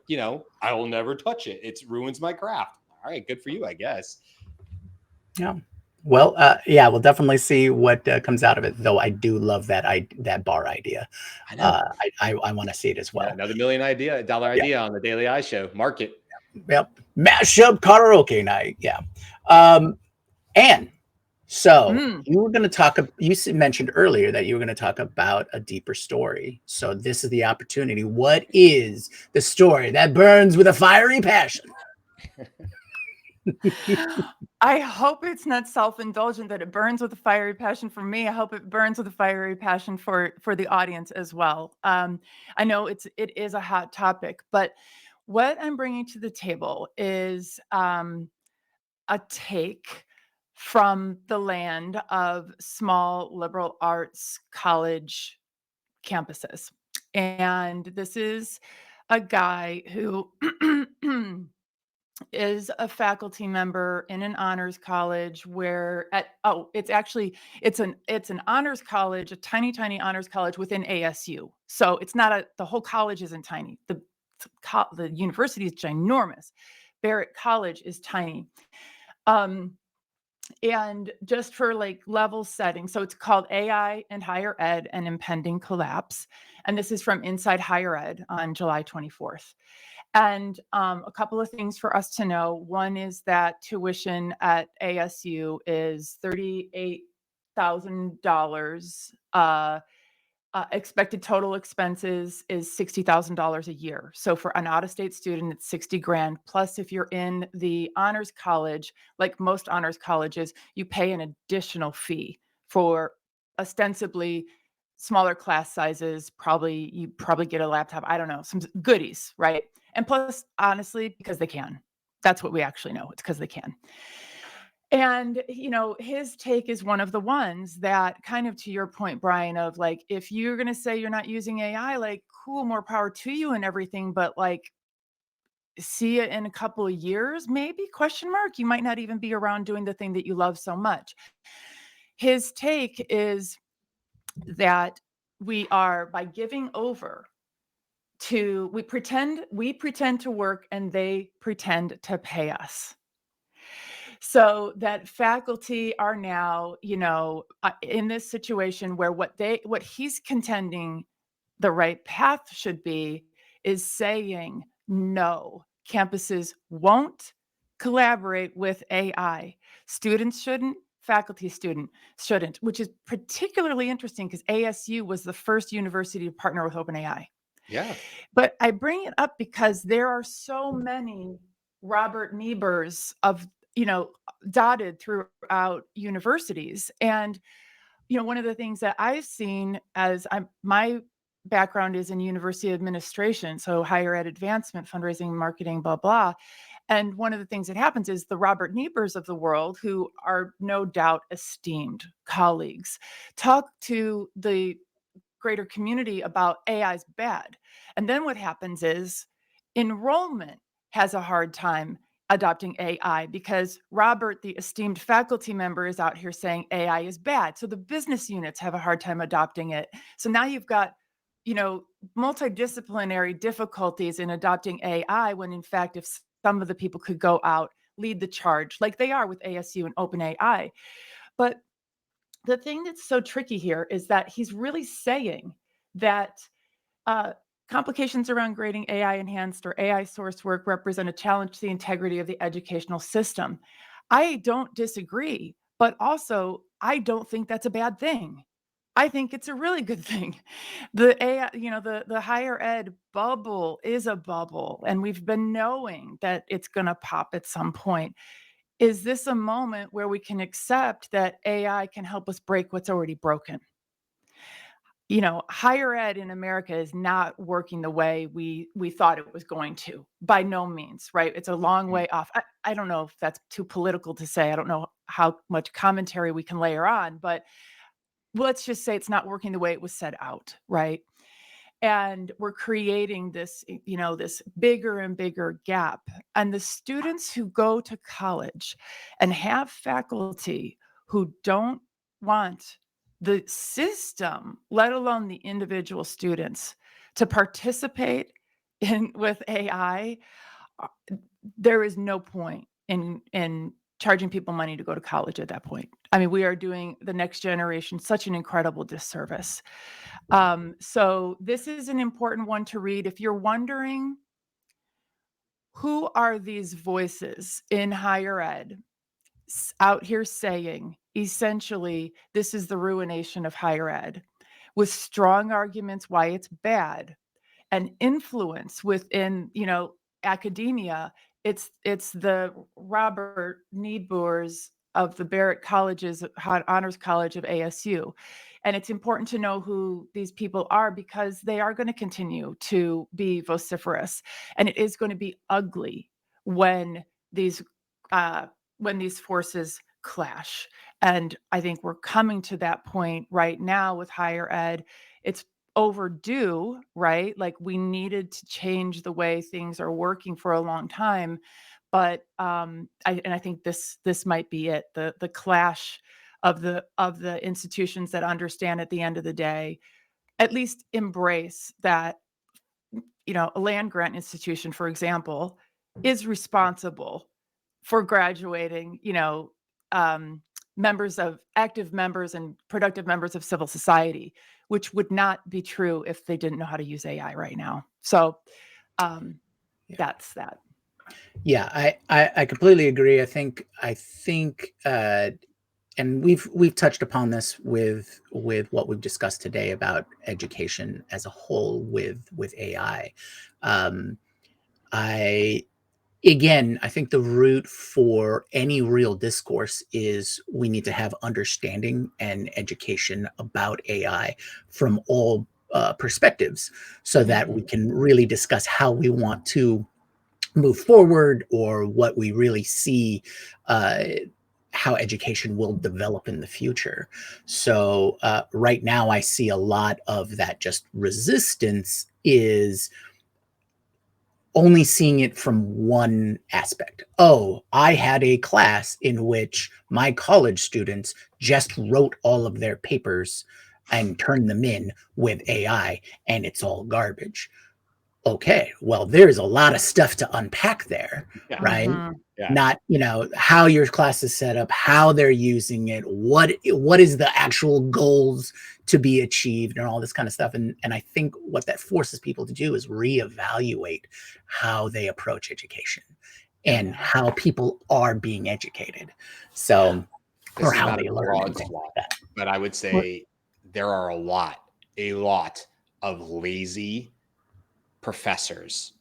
I will never touch it. It ruins my craft. All right, good for you, I guess. Yeah. Well, we'll definitely see what comes out of it. Though I do love that bar idea. I know. I want to see it as well. Yeah, another $1 million idea on the Daily AI Show. Market. Yep. Mashup karaoke night. Yeah. And so you were going to talk. You mentioned earlier that you were going to talk about a deeper story. So this is the opportunity. What is the story that burns with a fiery passion? I hope it's not self-indulgent that it burns with a fiery passion for me. I hope it burns with a fiery passion for the audience as well. I know it is a hot topic, but what I'm bringing to the table is a take from the land of small liberal arts college campuses. And this is a guy who is a faculty member in an honors college where it's an honors college, a tiny honors college within ASU. So it's not the whole college isn't tiny. The university is ginormous. Barrett College is tiny. And just for like level setting, so it's called AI and Higher Ed, an Impending Collapse. And this is from Inside Higher Ed on July 24th. And a couple of things for us to know. One is that tuition at ASU is $38,000. Expected total expenses is $60,000 a year. So for an out-of-state student, it's $60,000. Plus, if you're in the honors college, like most honors colleges, you pay an additional fee for ostensibly smaller class sizes. You probably get a laptop. I don't know, some goodies, right? And plus, honestly, because they can. That's what we actually know. It's because they can. And, his take is one of the ones that, kind of to your point, Brian, of like, if you're going to say you're not using AI, like, cool, more power to you and everything, but like, see it in a couple of years, maybe, question mark, you might not even be around doing the thing that you love so much. His take is that we are, by giving over to, we pretend to work and they pretend to pay us. So that faculty are now, in this situation where what he's contending the right path should be is saying, no, campuses won't collaborate with AI. Students shouldn't, faculty shouldn't, which is particularly interesting because ASU was the first university to partner with OpenAI. Yeah. But I bring it up because there are so many Robert Niebers of, dotted throughout universities. And, one of the things that I've seen my background is in university administration, so higher ed advancement, fundraising, marketing, blah, blah. And one of the things that happens is the Robert Niebers of the world, who are no doubt esteemed colleagues, talk to the greater community about AI is bad. And then what happens is enrollment has a hard time adopting AI because Robert, the esteemed faculty member, is out here saying AI is bad. So the business units have a hard time adopting it. So now you've got, multidisciplinary difficulties in adopting AI when, in fact, if some of the people could go out, lead the charge like they are with ASU and OpenAI. But the thing that's so tricky here is that he's really saying that complications around grading AI enhanced or AI source work represent a challenge to the integrity of the educational system. I don't disagree, but also I don't think that's a bad thing. I think it's a really good thing. The AI, the higher ed bubble is a bubble, and we've been knowing that it's going to pop at some point. Is this a moment where we can accept that AI can help us break what's already broken? Higher ed in America is not working the way we thought it was going to, by no means, right? It's a long way off. I don't know if that's too political to say. I don't know how much commentary we can layer on, but let's just say it's not working the way it was set out, right? And we're creating this, this bigger and bigger gap. And the students who go to college and have faculty who don't want the system, let alone the individual students, to participate with AI, there is no point in charging people money to go to college at that point. I mean, we are doing the next generation such an incredible disservice. So this is an important one to read. If you're wondering, who are these voices in higher ed out here saying, essentially, this is the ruination of higher ed, with strong arguments why it's bad, and influence within, academia. It's the Robert Niebers of the Barrett College's Honors College of ASU. And it's important to know who these people are because they are going to continue to be vociferous. And it is going to be ugly when these forces clash. And I think we're coming to that point right now with higher ed. It's overdue, right? Like, we needed to change the way things are working for a long time. But I think this might be it, the clash of the institutions that understand at the end of the day, at least embrace that, a land grant institution, for example, is responsible for graduating, active members and productive members of civil society, which would not be true if they didn't know how to use AI right now. So that's that. Yeah, I completely agree. I think, and we've touched upon this with what we've discussed today about education as a whole with AI. I think the root for any real discourse is we need to have understanding and education about AI from all perspectives, so that we can really discuss how we want to move forward, or what we really see how education will develop in the future. So right now I see a lot of that just resistance is only seeing it from one aspect. Oh, I had a class in which my college students just wrote all of their papers and turned them in with AI, and it's all garbage. Okay, well, there's a lot of stuff to unpack there, Yeah. right? Mhm. Yeah. Not, how your class is set up, how they're using it, what is the actual goals to be achieved, and all this kind of stuff. And I think what that forces people to do is reevaluate how they approach education and how people are being educated. So, This or is how not a they learn and broad things swath, like that. but I would say there are a lot of lazy professors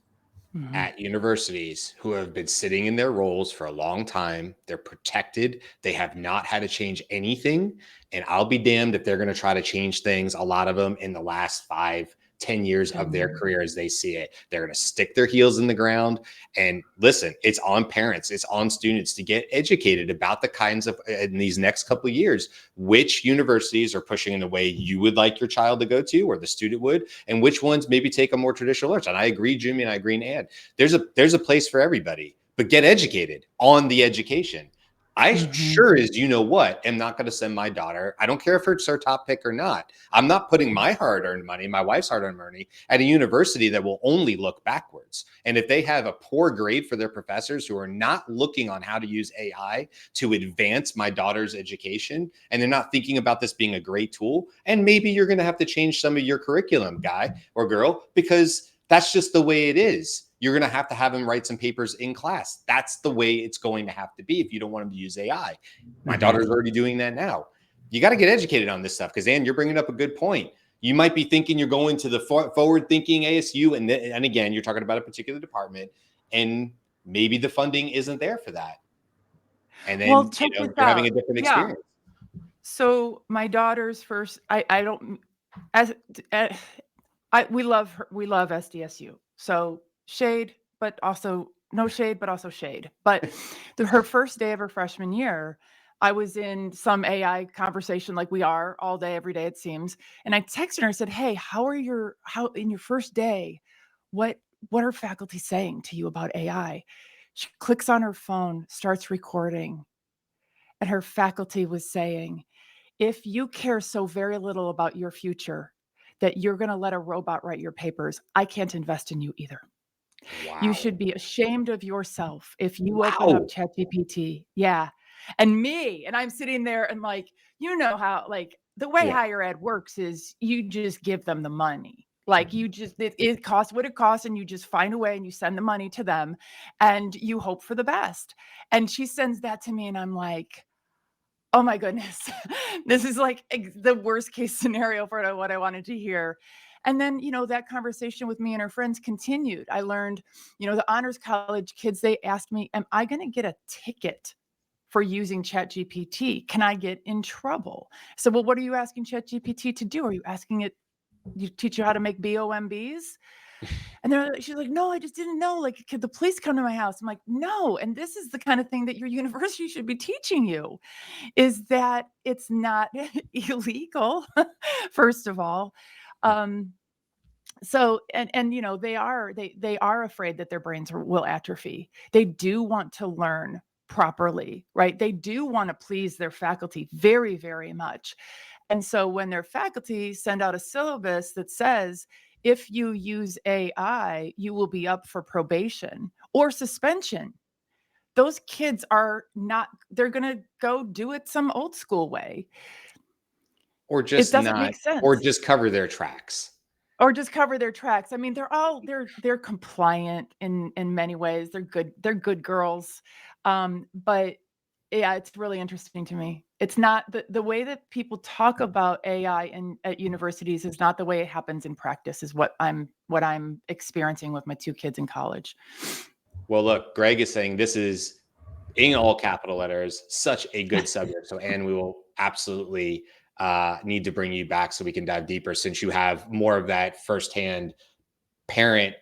Mhm. at universities who have been sitting in their roles for a long time. They're protected. They have not had to change anything. And I'll be damned if they're going to try to change things, a lot of them in the last 5-10 years of their career as they see it. They're going to stick their heels in the ground. And listen, it's on parents, it's on students to get educated about the kinds of, in these next couple of years, which universities are pushing in the way you would like your child to go to, or the student would, and which ones maybe take a more traditional approach. And I agree, Jimmy, and I agree, Ann. There's a place for everybody, but get educated on the education. I sure as what am not going to send my daughter. I don't care if it's her top pick or not. I'm not putting my hard-earned money, my wife's hard-earned money, at a university that will only look backwards. And if they have a poor grade for their professors who are not looking on how to use AI to advance my daughter's education, and they're not thinking about this being a great tool, and maybe you're going to have to change some of your curriculum, guy or girl, because that's just the way it is. You're going to have them write some papers in class. That's the way it's going to have to be if you don't want them to use AI. My daughter's already doing that now. You got to get educated on this stuff, because, Ann, you're bringing up a good point. You might be thinking you're going to the forward-thinking ASU, and again, you're talking about a particular department, and maybe the funding isn't there for that. And then, Well, check this you're having out. a different Yeah. experience. So my daughter's first, I don't, as we love her, we love SDSU. So shade, but also no shade, but also shade. But her first day of her freshman year, I was in some AI conversation like we are all day, every day, it seems. And I texted her and said, hey, how in your first day, what are faculty saying to you about AI? She clicks on her phone, starts recording, and her faculty was saying, if you care so very little about your future that you're going to let a robot write your papers, I can't invest in you either. Wow. You should be ashamed of yourself if you open up ChatGPT. Yeah. And I'm sitting there and like, how the way higher ed works is you just give them the money. Like it costs what it costs, and you just find a way and you send the money to them and you hope for the best. And she sends that to me and I'm like, oh my goodness, this is like the worst case scenario for what I wanted to hear. And then, that conversation with me and her friends continued. I learned, the honors college kids, they asked me, am I going to get a ticket for using ChatGPT? Can I get in trouble? So, well, what are you asking ChatGPT to do? Are you asking it, teach you how to make BOMBs? And she's like, no, I just didn't know. Like, could the police come to my house? I'm like, no. And this is the kind of thing that your university should be teaching you, is that it's not illegal, first of all. So, they are afraid that their brains will atrophy. They do want to learn properly, right? They do want to please their faculty very, very much. And so when their faculty send out a syllabus that says, if you use AI, you will be up for probation or suspension, those kids they're going to go do it some old school way. Or just It doesn't not, make sense. or just cover their tracks. Or just cover their tracks. I mean, they're compliant in many ways. They're good girls. But yeah, it's really interesting to me. It's not the way that people talk about AI at universities is not the way it happens in practice, is what I'm experiencing with my two kids in college. Well, look, Greg is saying this is, in all capital letters, such a good subject. So, Ann, we will absolutely need to bring you back so we can dive deeper, since you have more of that firsthand parent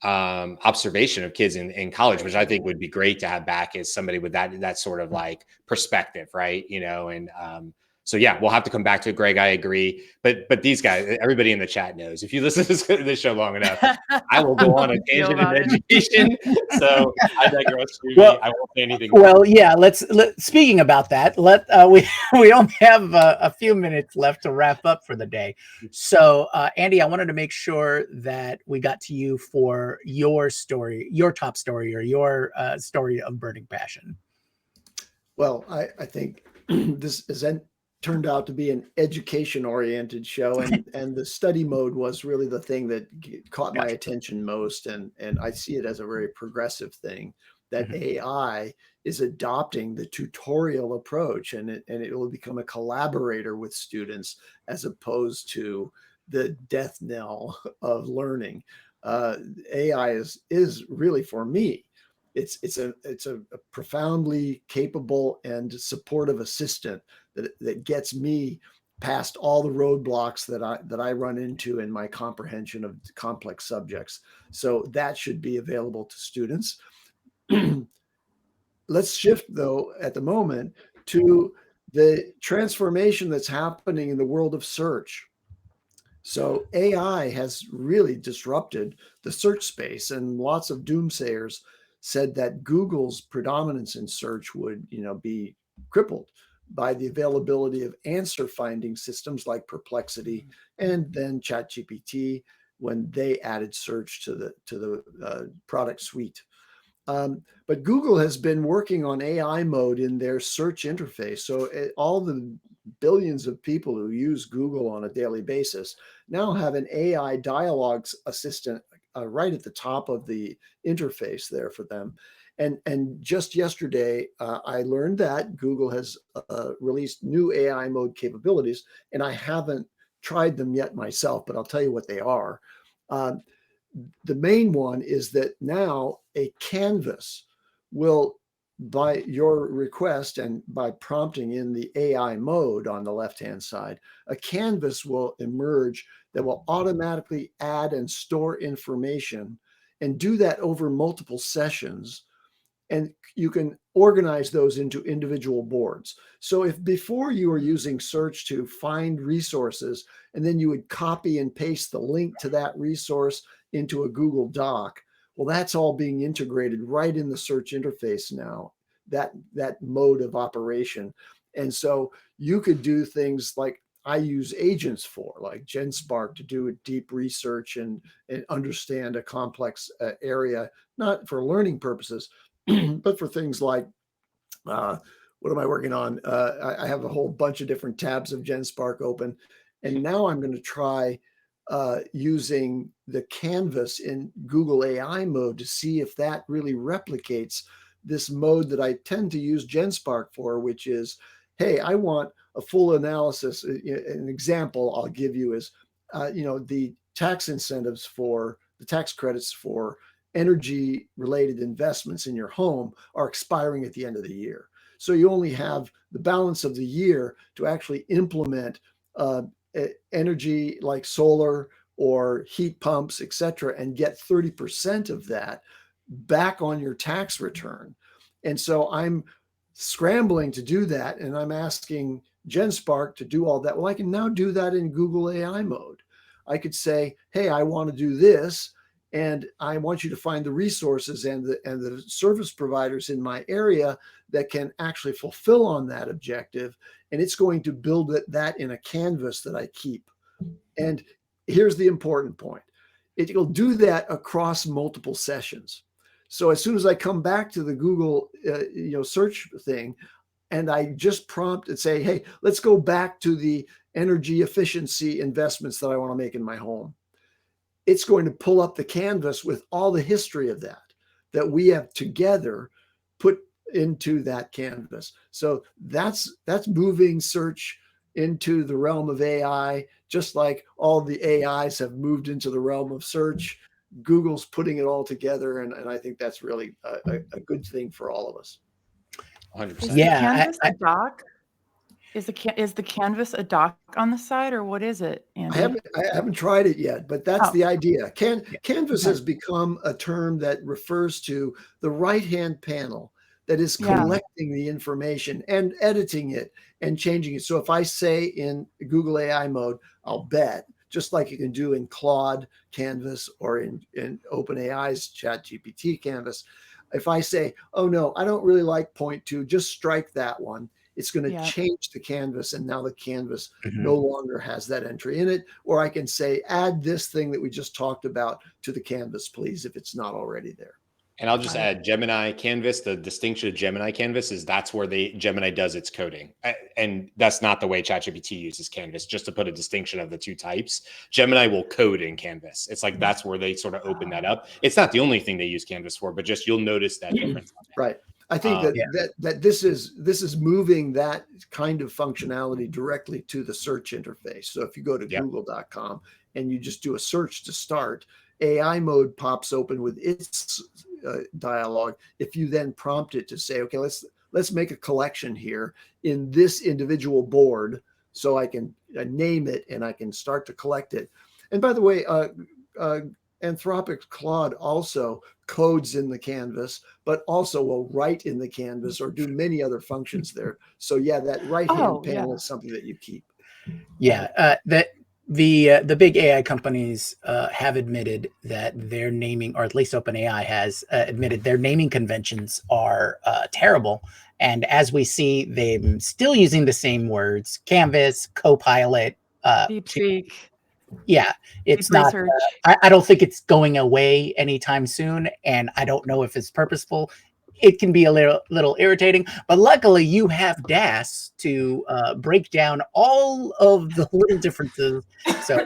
observation of kids in college, which I think would be great to have back as somebody with that sort of like perspective, right? And so yeah, we'll have to come back to it, Greg. I agree, but these guys, everybody in the chat knows if you listen to this show long enough, I will go on a tangent in education. So I digress. Well, I won't say anything. Well, yeah. Speaking about that, we only have a few minutes left to wrap up for the day. So, Andy, I wanted to make sure that we got to you for your story, your top story, or your story of burning passion. Well, I think this has turned out to be an education-oriented show, and the study mode was really the thing that caught my attention most, and I see it as a very progressive thing that AI is adopting the tutorial approach, and it will become a collaborator with students as opposed to the death knell of learning. AI is really, for me, it's a profoundly capable and supportive assistant that gets me past all the roadblocks that I run into in my comprehension of complex subjects. So that should be available to students. Let's shift, though, at the moment to the transformation that's happening in the world of search. So AI has really disrupted the search space, and lots of doomsayers said that Google's predominance in search would, be crippled by the availability of answer finding systems like Perplexity and then ChatGPT when they added search to the product suite. But Google has been working on AI mode in their search interface. So all the billions of people who use Google on a daily basis now have an AI dialogues assistant right at the top of the interface there for them. And just yesterday, I learned that Google has released new AI mode capabilities, and I haven't tried them yet myself, but I'll tell you what they are. The main one is that now a canvas will, by your request and by prompting in the AI mode on the left-hand side, a canvas will emerge that will automatically add and store information and do that over multiple sessions. And you can organize those into individual boards. So if before you were using search to find resources, and then you would copy and paste the link to that resource into a Google Doc, well, that's all being integrated right in the search interface now, that mode of operation. And so you could do things like I use agents for, like GenSpark, to do deep research and understand a complex area, not for learning purposes, but for things like, what am I working on? I have a whole bunch of different tabs of GenSpark open. And now I'm going to try using the canvas in Google AI mode to see if that really replicates this mode that I tend to use GenSpark for, which is, hey, I want a full analysis. An example I'll give you is, the tax incentives for the tax credits for energy related investments in your home are expiring at the end of the year. So you only have the balance of the year to actually implement energy like solar or heat pumps, et cetera, and get 30% of that back on your tax return. And so I'm scrambling to do that, and I'm asking GenSpark to do all that. Well, I can now do that in Google AI mode. I could say, hey, I want to do this, and I want you to find the resources and the service providers in my area that can actually fulfill on that objective. And it's going to build that in a canvas that I keep. And here's the important point. It will do that across multiple sessions. So as soon as I come back to the Google search thing, and I just prompt and say, hey, let's go back to the energy efficiency investments that I want to make in my home, it's going to pull up the canvas with all the history of that we have together put into that canvas. So that's moving search into the realm of AI, just like all the AIs have moved into the realm of search. Google's putting it all together, and I think that's really a good thing for all of us. 100%. Is the canvas a doc? Is the canvas a dock on the side, or what is it, Andy? I haven't tried it yet, but that's the idea. Canvas has become a term that refers to the right-hand panel that is collecting the information and editing it and changing it. So if I say in Google AI mode, I'll bet, just like you can do in Claude Canvas or in OpenAI's ChatGPT Canvas, if I say, oh no, I don't really like point two, just strike that one, it's going to change the canvas, and now the canvas no longer has that entry in it. Or I can say, add this thing that we just talked about to the canvas, please, if it's not already there. And I'll just add Gemini Canvas. The distinction of Gemini Canvas is that's where Gemini does its coding. And that's not the way ChatGPT uses Canvas, just to put a distinction of the two types. Gemini will code in Canvas. It's like that's where they sort of open that up. It's not the only thing they use Canvas for, but just you'll notice that difference. Right. I think that this is moving that kind of functionality directly to the search interface. So if you go to google.com and you just do a search to start, AI mode pops open with its dialogue. If you then prompt it to say, okay, let's make a collection here in this individual board, so I can name it and I can start to collect it. And by the way, Anthropic's Claude also codes in the canvas, but also will write in the canvas or do many other functions there. So that right-hand panel is something that you keep. The big AI companies have admitted that their naming, or at least OpenAI has admitted their naming conventions are terrible. And as we see, they're still using the same words: Canvas, Copilot, DeepSeek. Yeah, it's not. I don't think it's going away anytime soon, and I don't know if it's purposeful. It can be a little irritating, but luckily you have DAS to break down all of the little differences. So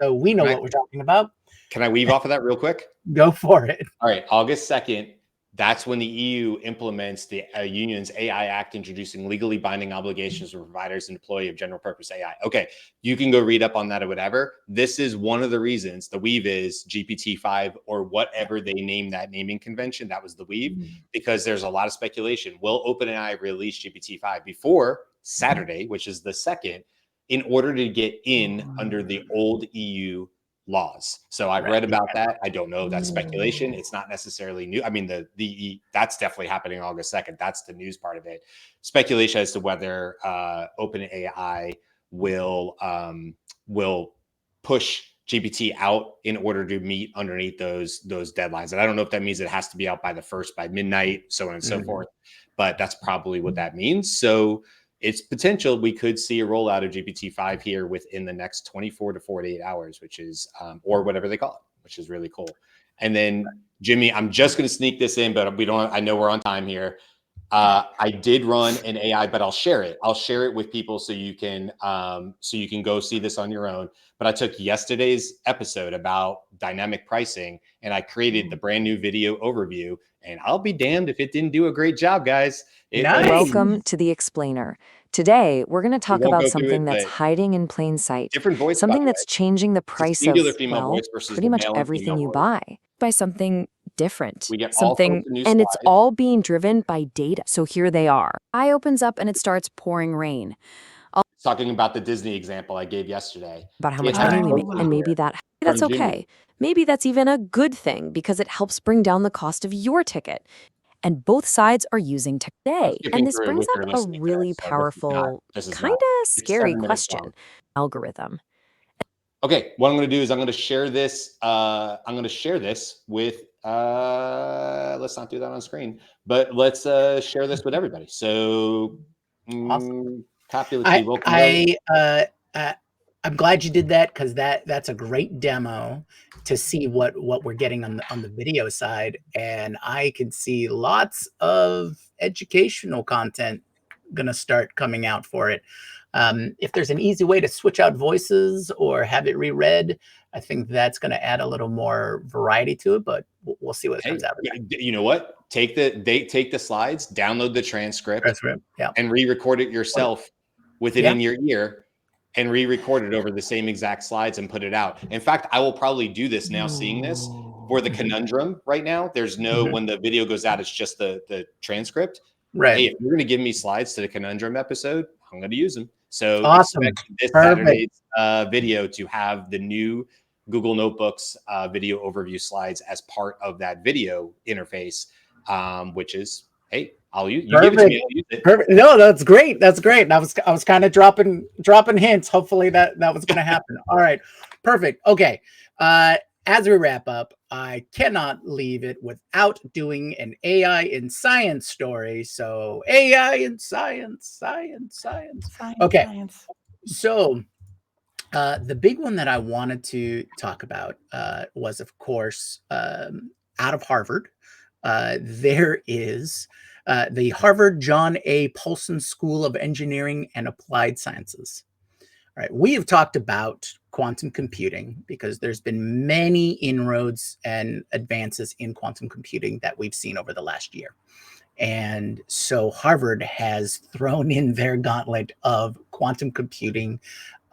so we know what we're talking about. Can I weave off of that real quick? Go for it. All right, August 2nd. That's when the EU implements the Union's AI Act, introducing legally binding obligations for providers and deploy of general purpose AI. Okay, you can go read up on that or whatever. This is one of the reasons the weave is GPT-5 or whatever they name that naming convention. That was the weave, because there's a lot of speculation. Will OpenAI release GPT-5 before Saturday, which is the 2nd, in order to get in under the old EU laws? So I've read about that. I don't know. That's speculation. It's not necessarily new. I mean, that's definitely happening August 2nd. That's the news part of it. Speculation as to whether OpenAI will push GPT out in order to meet underneath those deadlines. And I don't know if that means it has to be out by the 1st by midnight, so on and so forth. But that's probably what that means. So it's potential we could see a rollout of GPT-5 here within the next 24 to 48 hours, which is, or whatever they call it, which is really cool. And then Jimmy, I'm just going to sneak this in, but I know we're on time here. I did run an AI, but I'll share it. I'll share it with people so you can go see this on your own. But I took yesterday's episode about dynamic pricing and I created the brand new video overview, and I'll be damned if it didn't do a great job, guys. Welcome to The Explainer. Today, we're going to talk about something that's hiding in plain sight. Different voice, something that's changing the price of, pretty much everything you buy. By something different. We get something, and it's all being driven by data. So here they are. Eye opens up and it starts pouring rain. Talking about the Disney example I gave yesterday. About how much money we make, and maybe that's okay. Maybe that's even a good thing because it helps bring down the cost of your ticket. And both sides are using today. And this brings up a really powerful, kind of scary question. Algorithm. Okay, what I'm going to do is I'm going to share this. With, let's not do that on screen, but let's share this with everybody. So, Awesome. I'm glad you did that, because that's a great demo to see what we're getting on the video side, and I can see lots of educational content gonna start coming out for it. If there's an easy way to switch out voices or have it reread, I think that's going to add a little more variety to it, but we'll see what comes out of that. You know what? Take the slides, download the transcript, and re-record it yourself with it in your ear, and re-record it over the same exact slides and put it out. In fact, I will probably do this now, seeing this for the conundrum right now. There's no, when the video goes out, it's just the transcript. Right. Hey, if you're going to give me slides to the conundrum episode, I'm going to use them. So Awesome. expect this Perfect. Saturday's video to have the new Google Notebooks video overview slides as part of that video interface, which is, hey, I'll use you give it to me, I'll use it. Perfect. No, that's great. That's great. And I was kind of dropping hints. Hopefully that was going to happen. All right. Perfect. Okay. As we wrap up, I cannot leave it without doing an AI in science story. So AI in science. Okay. Science. So the big one that I wanted to talk about was, of course, out of Harvard. There is the Harvard John A. Paulson School of Engineering and Applied Sciences. All right, we have talked about quantum computing because there's been many inroads and advances in quantum computing that we've seen over the last year. And so Harvard has thrown in their gauntlet of quantum computing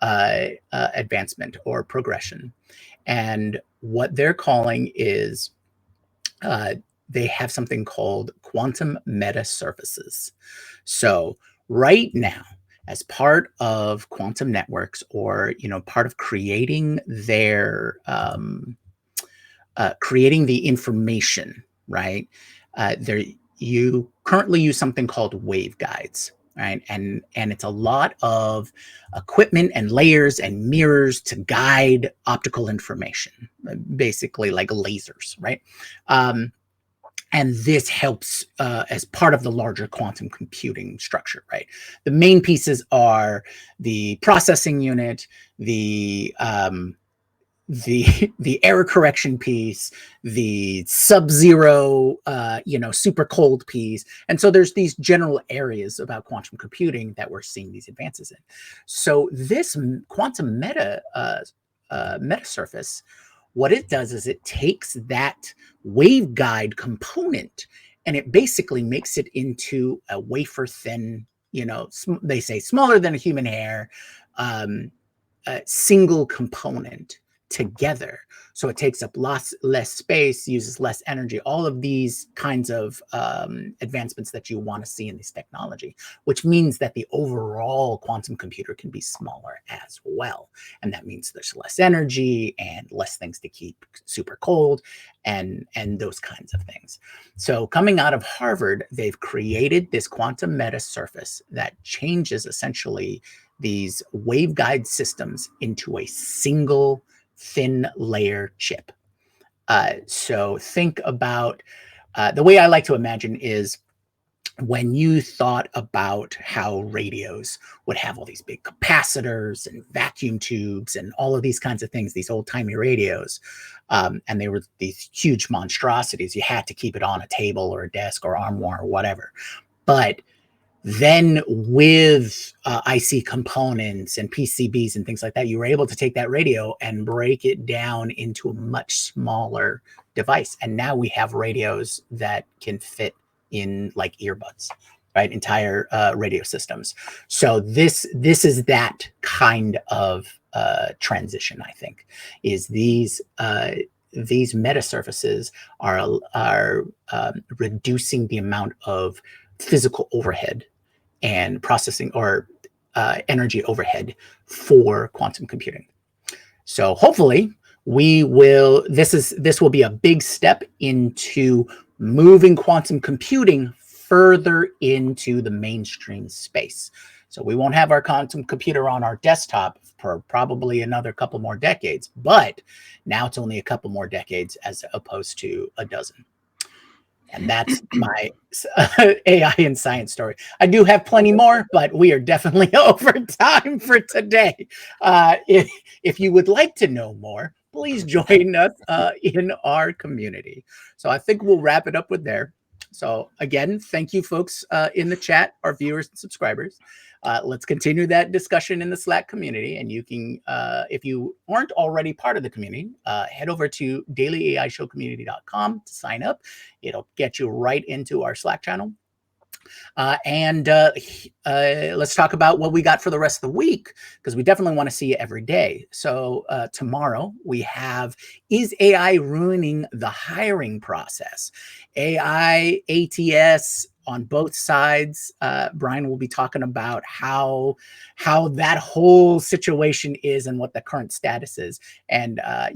advancement or progression. And what they're calling is they have something called quantum metasurfaces. So right now, as part of quantum networks, or part of creating their creating the information, right? You currently use something called waveguides, right? And it's a lot of equipment and layers and mirrors to guide optical information, basically like lasers, right? And this helps as part of the larger quantum computing structure, right? The main pieces are the processing unit, the error correction piece, the sub-zero, super cold piece. And so there's these general areas about quantum computing that we're seeing these advances in. So this quantum metasurface, what it does is it takes that waveguide component and it basically makes it into a wafer thin, they say smaller than a human hair, single component together. So it takes up less space, uses less energy, all of these kinds of advancements that you want to see in this technology, which means that the overall quantum computer can be smaller as well. And that means there's less energy and less things to keep super cold and those kinds of things. So coming out of Harvard, they've created this quantum metasurface that changes essentially these waveguide systems into a single thin layer chip. So think about the way I like to imagine is when you thought about how radios would have all these big capacitors and vacuum tubes and all of these kinds of things, these old timey radios, and they were these huge monstrosities. You had to keep it on a table or a desk or armoire or whatever. But then with IC components and PCBs and things like that, you were able to take that radio and break it down into a much smaller device. And now we have radios that can fit in like earbuds, right? Entire radio systems. So this is that kind of transition, I think, is these metasurfaces are reducing the amount of physical overhead and processing or energy overhead for quantum computing. So hopefully this will be a big step into moving quantum computing further into the mainstream space. So we won't have our quantum computer on our desktop for probably another couple more decades, but now it's only a couple more decades as opposed to a dozen. And that's my AI and science story. I do have plenty more, but we are definitely over time for today. If you would like to know more, please join us in our community. So I think we'll wrap it up with there. So again, thank you folks in the chat, our viewers and subscribers. Let's continue that discussion in the Slack community. And you can, if you aren't already part of the community, head over to dailyaishowcommunity.com to sign up. It'll get you right into our Slack channel. And let's talk about what we got for the rest of the week, because we definitely want to see it every day. So tomorrow we have, is AI ruining the hiring process? AI, ATS on both sides. Brian will be talking about how that whole situation is and what the current status is. And I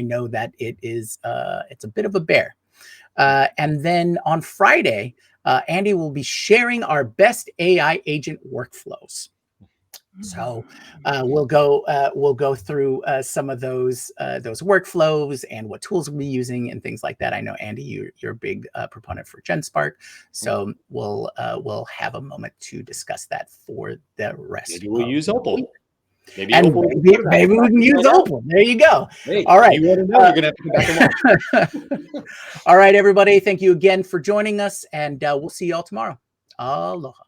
know that it's a bit of a bear. And then on Friday, Andy will be sharing our best AI agent workflows. So we'll go through some of those workflows and what tools we'll be using and things like that. I know, Andy, you're a big proponent for GenSpark, so we'll have a moment to discuss that for the rest. Maybe we'll use Opal. Maybe we can use Opal. There you go. Hey, all right. You want to know, you're going to have to come back and watch. All right, everybody. Thank you again for joining us, and we'll see you all tomorrow. Aloha.